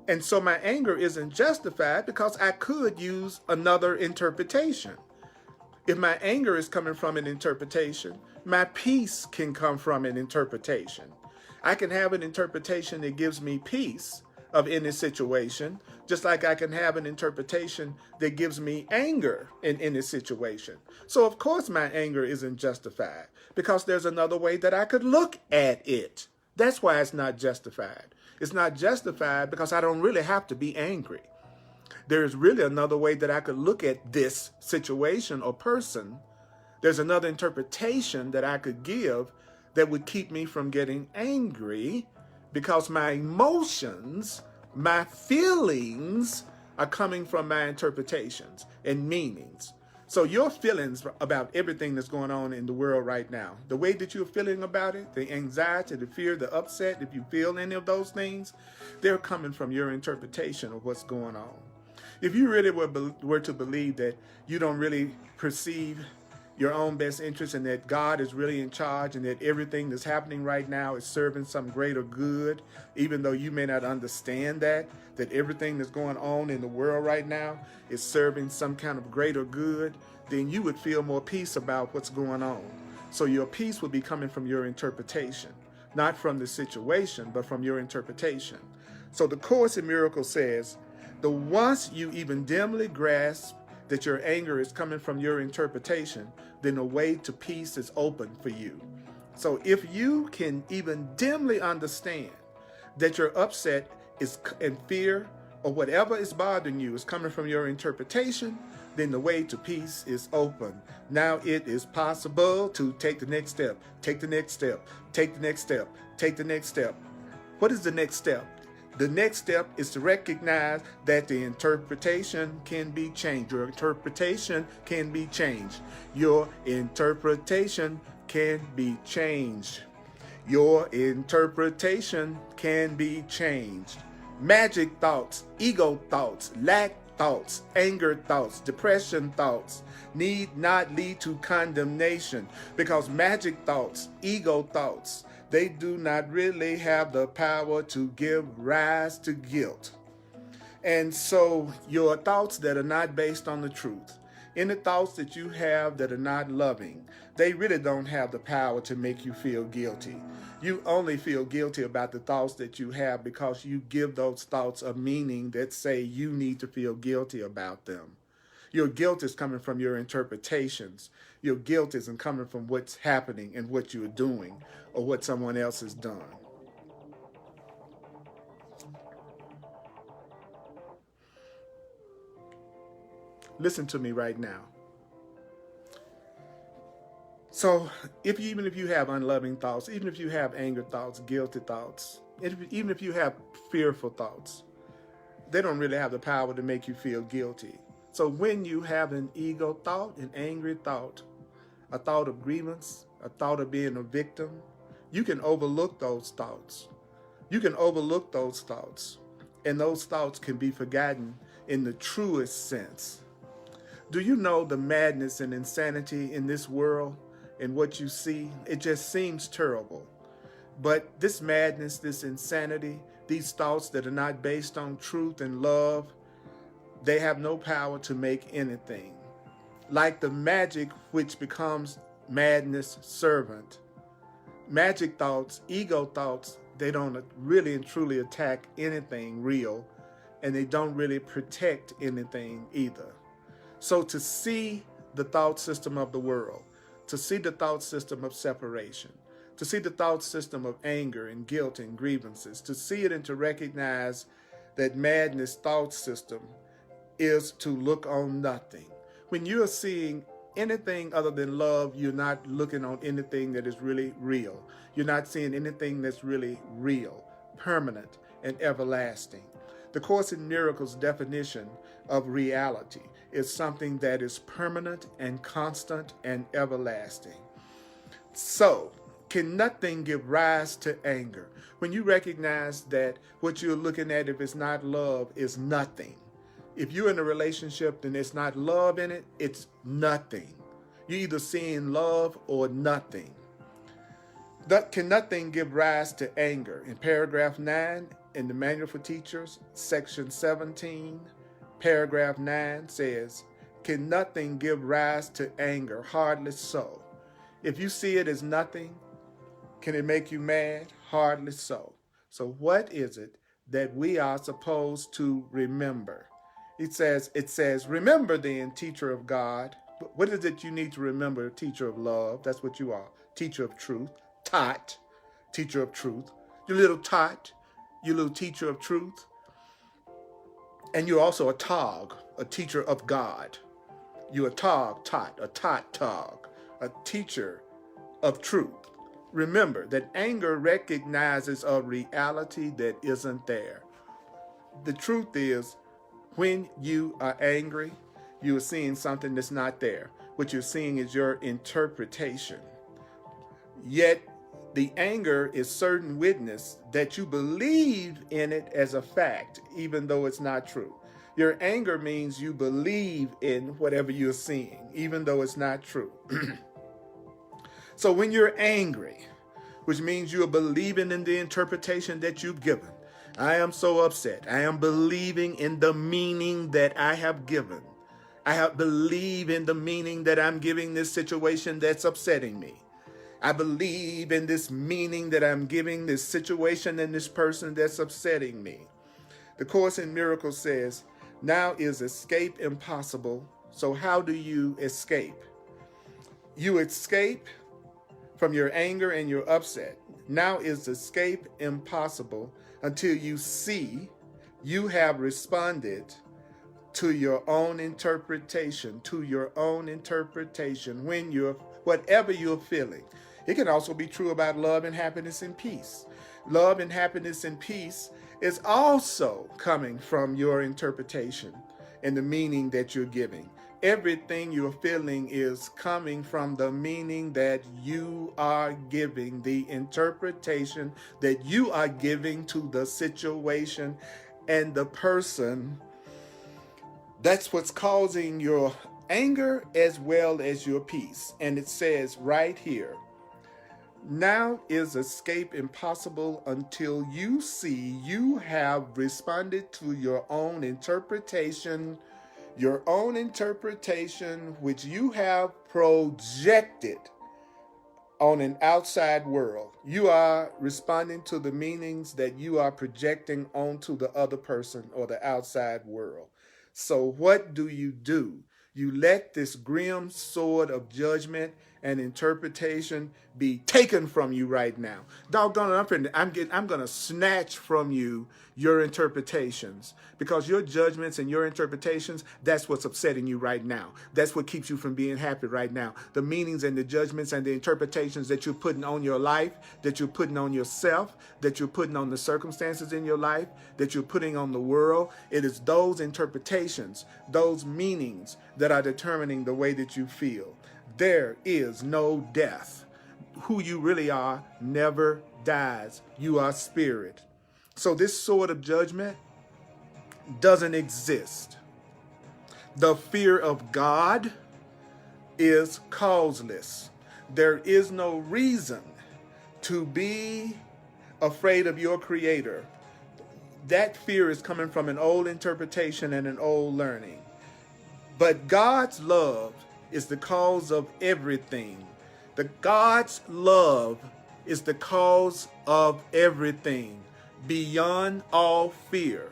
And so my anger isn't justified because I could use another interpretation. If my anger is coming from an interpretation, my peace can come from an interpretation. I can have an interpretation that gives me peace of any situation, just like I can have an interpretation that gives me anger in any situation. So of course my anger isn't justified because there's another way that I could look at it. That's why it's not justified. It's not justified because I don't really have to be angry. There's really another way that I could look at this situation or person. There's another interpretation that I could give that would keep me from getting angry because my emotions, my feelings are coming from my interpretations and meanings. So your feelings about everything that's going on in the world right now, the way that you're feeling about it, the anxiety, the fear, the upset, if you feel any of those things, they're coming from your interpretation of what's going on. If you really were to believe that you don't really perceive your own best interest and that God is really in charge and that everything that's happening right now is serving some greater good, even though you may not understand that everything that's going on in the world right now is serving some kind of greater good, then you would feel more peace about what's going on. So your peace would be coming from your interpretation, not from the situation, but from your interpretation. So the Course in Miracles says, the once you even dimly grasp that your anger is coming from your interpretation, then the way to peace is open for you. So if you can even dimly understand that your upset is in fear or whatever is bothering you is coming from your interpretation, then the way to peace is open. Now it is possible to take the next step, take the next step, take the next step, take the next step. What is the next step? The next step is to recognize that the interpretation can be changed. Your interpretation can be changed. Your interpretation can be changed. Your interpretation can be changed. Magic thoughts, ego thoughts, lack thoughts, anger thoughts, depression thoughts need not lead to condemnation because magic thoughts, ego thoughts, they do not really have the power to give rise to guilt. And so your thoughts that are not based on the truth, any thoughts that you have that are not loving, they really don't have the power to make you feel guilty. You only feel guilty about the thoughts that you have because you give those thoughts a meaning that say you need to feel guilty about them. Your guilt is coming from your interpretations. Your guilt isn't coming from what's happening and what you're doing or what someone else has done. Listen to me right now. So even if you have unloving thoughts, even if you have anger thoughts, guilty thoughts, even if you have fearful thoughts, they don't really have the power to make you feel guilty. So when you have an ego thought, an angry thought, a thought of grievance, a thought of being a victim, you can overlook those thoughts. You can overlook those thoughts, and those thoughts can be forgotten in the truest sense. Do you know the madness and insanity in this world and what you see? It just seems terrible. But this madness, this insanity, these thoughts that are not based on truth and love, they have no power to make anything. Like the magic which becomes madness servant. Magic thoughts, ego thoughts, they don't really and truly attack anything real, and they don't really protect anything either. So to see the thought system of the world, to see the thought system of separation, to see the thought system of anger and guilt and grievances, to see it and to recognize that madness thought system is to look on nothing. When you're seeing anything other than love, you're not looking on anything that is really real. You're not seeing anything that's really real, permanent, and everlasting. The Course in Miracles definition of reality is something that is permanent and constant and everlasting. So, can nothing give rise to anger? When you recognize that what you're looking at, if it's not love, is nothing. If you're in a relationship and there's not love in it, it's nothing. You're either seeing love or nothing. Can nothing give rise to anger? In paragraph 9 in the Manual for Teachers, section 17, paragraph 9 says, can nothing give rise to anger? Hardly so. If you see it as nothing, can it make you mad? Hardly so. So what is it that we are supposed to remember? It says, remember then, teacher of God. What is it you need to remember, teacher of love? That's what you are, teacher of truth. Tot, teacher of truth. You little tot, you little teacher of truth. And you're also a tog, a teacher of God. You're a tog, tot, a tot, tog, a teacher of truth. Remember that anger recognizes a reality that isn't there. The truth is, when you are angry, you are seeing something that's not there. What you're seeing is your interpretation. Yet, the anger is certain witness that you believe in it as a fact, even though it's not true. Your anger means you believe in whatever you're seeing, even though it's not true. So when you're angry, which means you're believing in the interpretation that you've given, I am so upset. I am believing in the meaning that I have given. Believe in the meaning that I'm giving this situation that's upsetting me. I believe in this meaning that I'm giving this situation and this person that's upsetting me. The Course in Miracles says, now is escape impossible. So how do you escape? You escape from your anger and your upset. Now is escape impossible until you see you have responded to your own interpretation, when whatever you're feeling. It can also be true about love and happiness and peace. Love and happiness and peace is also coming from your interpretation and the meaning that you're giving. Everything you're feeling is coming from the meaning that you are giving, the interpretation that you are giving to the situation and the person. That's what's causing your anger as well as your peace. And it says right here, Now is escape impossible until you see you have responded to your own interpretation, which you have projected on an outside world. You are responding to the meanings that you are projecting onto the other person or the outside world. So, what do? You let this grim sword of judgment and interpretation be taken from you right now. Doggone it, I'm going to snatch from you your interpretations, because your judgments and your interpretations, that's what's upsetting you right now. That's what keeps you from being happy right now. The meanings and the judgments and the interpretations that you're putting on your life, that you're putting on yourself, that you're putting on the circumstances in your life, that you're putting on the world. It is those interpretations, those meanings that are determining the way that you feel. There is no death. Who you really are never dies. You are spirit. So this sword of judgment doesn't exist. The fear of God is causeless. There is no reason to be afraid of your Creator. That fear is coming from an old interpretation and an old learning. But God's love is the cause of everything. God's love is the cause of everything, beyond all fear.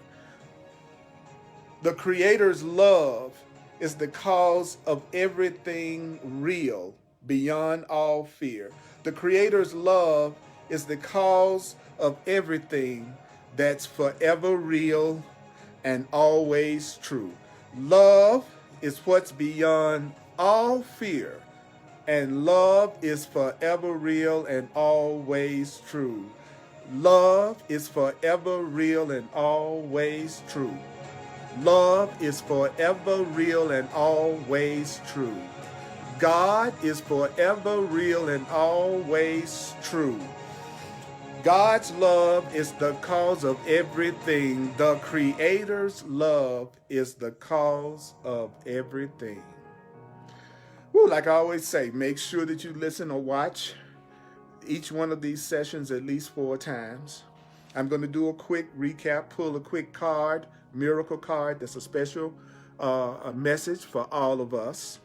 The Creator's love is the cause of everything real, beyond all fear. The Creator's love is the cause of everything that's forever real and always true. Love is what's beyond all fear, and love is forever real and always true. Love is forever real and always true. Love is forever real and always true. God is forever real and always true. God's love is the cause of everything. The Creator's love is the cause of everything. Like I always say, make sure that you listen or watch each one of these sessions at least 4 times. I'm going to do a quick recap, pull a quick card, miracle card. That's a special a message for all of us.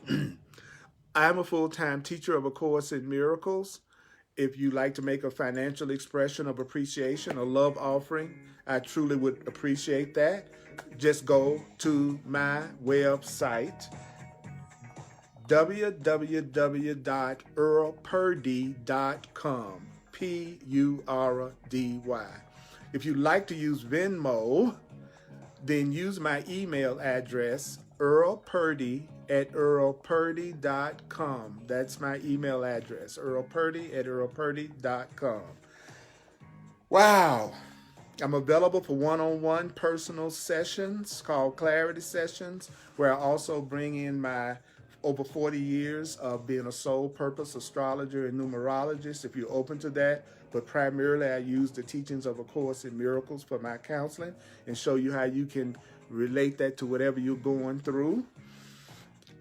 I'm a full-time teacher of A Course in Miracles. If you like to make a financial expression of appreciation, a love offering, I truly would appreciate that. Just go to my website, www.earlpurdy.com, Purdy. If you like to use Venmo, then use my email address, earlpurdy@earlpurdy.com. That's my email address, earlpurdy@earlpurdy.com. Wow. I'm available for one-on-one personal sessions called Clarity Sessions, where I also bring in my over 40 years of being a soul purpose astrologer and numerologist, if you're open to that. But primarily I use the teachings of A Course in Miracles for my counseling and show you how you can relate that to whatever you're going through.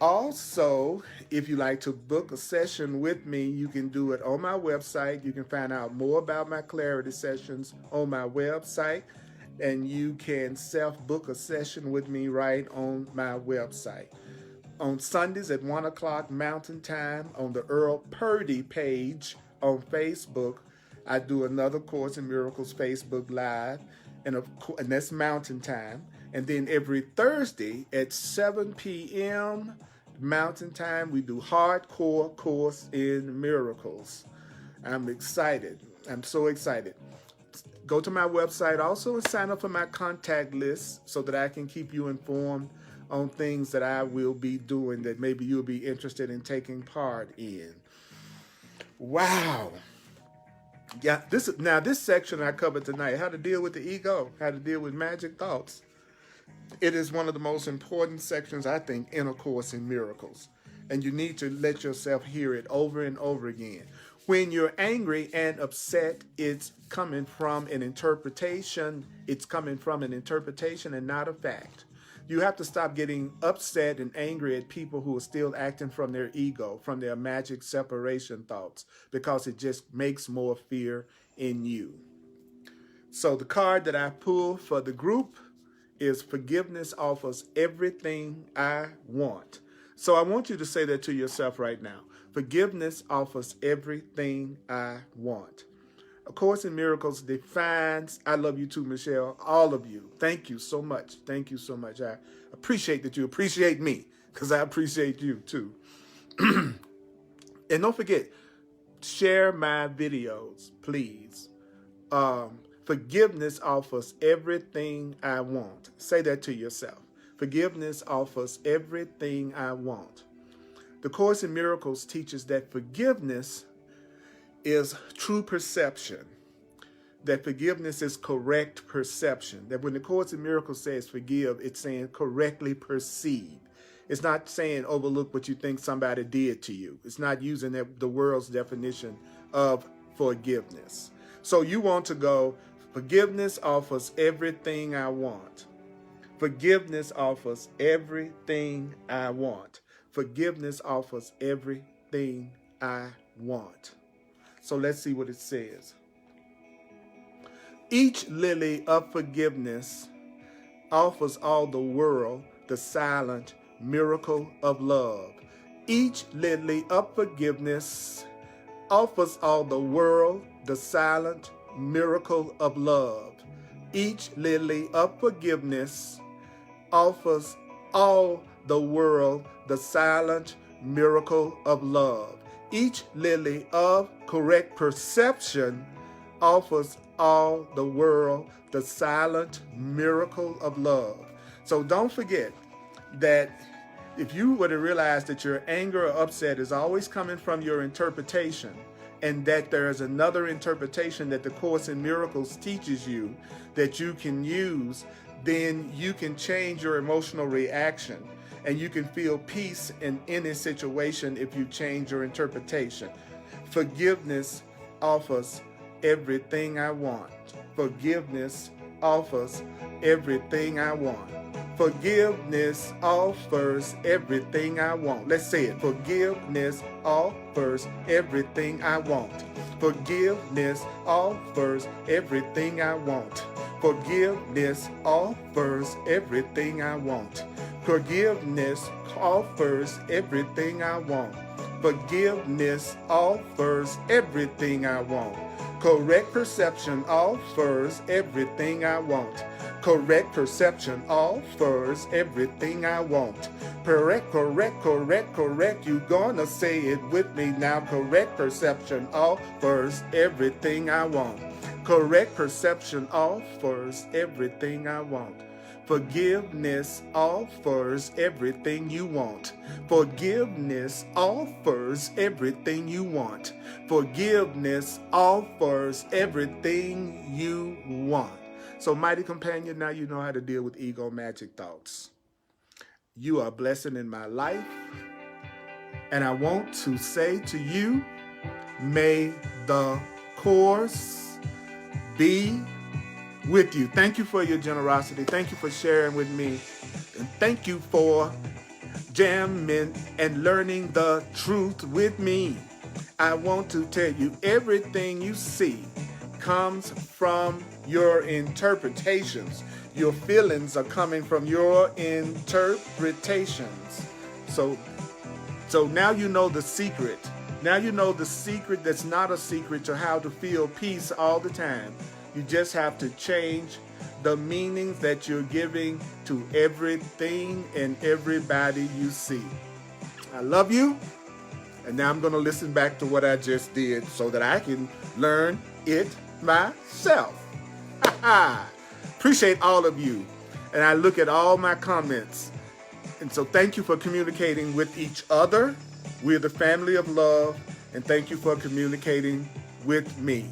Also, if you like to book a session with me, you can do it on my website. You can find out more about my clarity sessions on my website, and you can self-book a session with me right on my website. On Sundays at 1 o'clock Mountain Time on the Earl Purdy page on Facebook, I do another Course in Miracles Facebook Live, and that's Mountain Time. And then every Thursday at 7 p.m. Mountain Time, we do Hardcore Course in Miracles. I'm excited. I'm so excited. Go to my website also and sign up for my contact list so that I can keep you informed on things that I will be doing that maybe you'll be interested in taking part in. Wow. Yeah, this section I covered tonight, how to deal with the ego, how to deal with magic thoughts. It is one of the most important sections, I think, in A Course in Miracles. And you need to let yourself hear it over and over again. When you're angry and upset, it's coming from an interpretation. It's coming from an interpretation and not a fact. You have to stop getting upset and angry at people who are still acting from their ego, from their magic separation thoughts, because it just makes more fear in you. So the card that I pulled for the group is forgiveness offers everything I want. So I want you to say that to yourself right now. Forgiveness offers everything I want. A Course in Miracles defines, I love you too, Michelle, all of you. Thank you so much. Thank you so much. I appreciate that you appreciate me, because I appreciate you too. And don't forget, share my videos, please. Forgiveness offers everything I want. Say that to yourself. Forgiveness offers everything I want. The Course in Miracles teaches that forgiveness is true perception. That forgiveness is correct perception. That when the Course in Miracles says forgive, it's saying correctly perceive. It's not saying overlook what you think somebody did to you. It's not using the world's definition of forgiveness. So you want to go, forgiveness offers everything I want. Forgiveness offers everything I want. Forgiveness offers everything I want. So let's see what it says. Each lily of forgiveness offers all the world the silent miracle of love. Each lily of forgiveness offers all the world the silent miracle of love. Each lily of forgiveness offers all the world the silent miracle of love. Each lily of correct perception offers all the world the silent miracle of love. So don't forget that if you were to realize that your anger or upset is always coming from your interpretation, and that there is another interpretation that the Course in Miracles teaches you that you can use, then you can change your emotional reaction. And you can feel peace in any situation if you change your interpretation. Forgiveness offers everything I want. Forgiveness offers everything I want. Forgiveness offers everything I want. Let's say it. Forgiveness offers everything I want. Forgiveness offers everything I want. Forgiveness offers everything I want. Forgiveness offers everything I want. Forgiveness offers everything I want. Correct perception offers everything I want. Correct perception offers everything I want. Correct, correct, correct, correct. You gonna say it with me now. Correct perception offers everything I want. Correct perception offers everything I want. Forgiveness offers everything you want. Forgiveness offers everything you want. Forgiveness offers everything you want. So, mighty companion, now you know how to deal with ego magic thoughts. You are a blessing in my life. And I want to say to you, may the Course be with you. Thank you for your generosity. Thank you for sharing with me. And thank you for jamming and learning the truth with me. I want to tell you, everything you see comes from your interpretations. Your feelings are coming from your interpretations. So now you know the secret. Now you know the secret that's not a secret to how to feel peace all the time. You just have to change the meanings that you're giving to everything and everybody you see. I love you. And now I'm going to listen back to what I just did so that I can learn it myself. Appreciate all of you. And I look at all my comments. And so thank you for communicating with each other. We're the family of love. And thank you for communicating with me.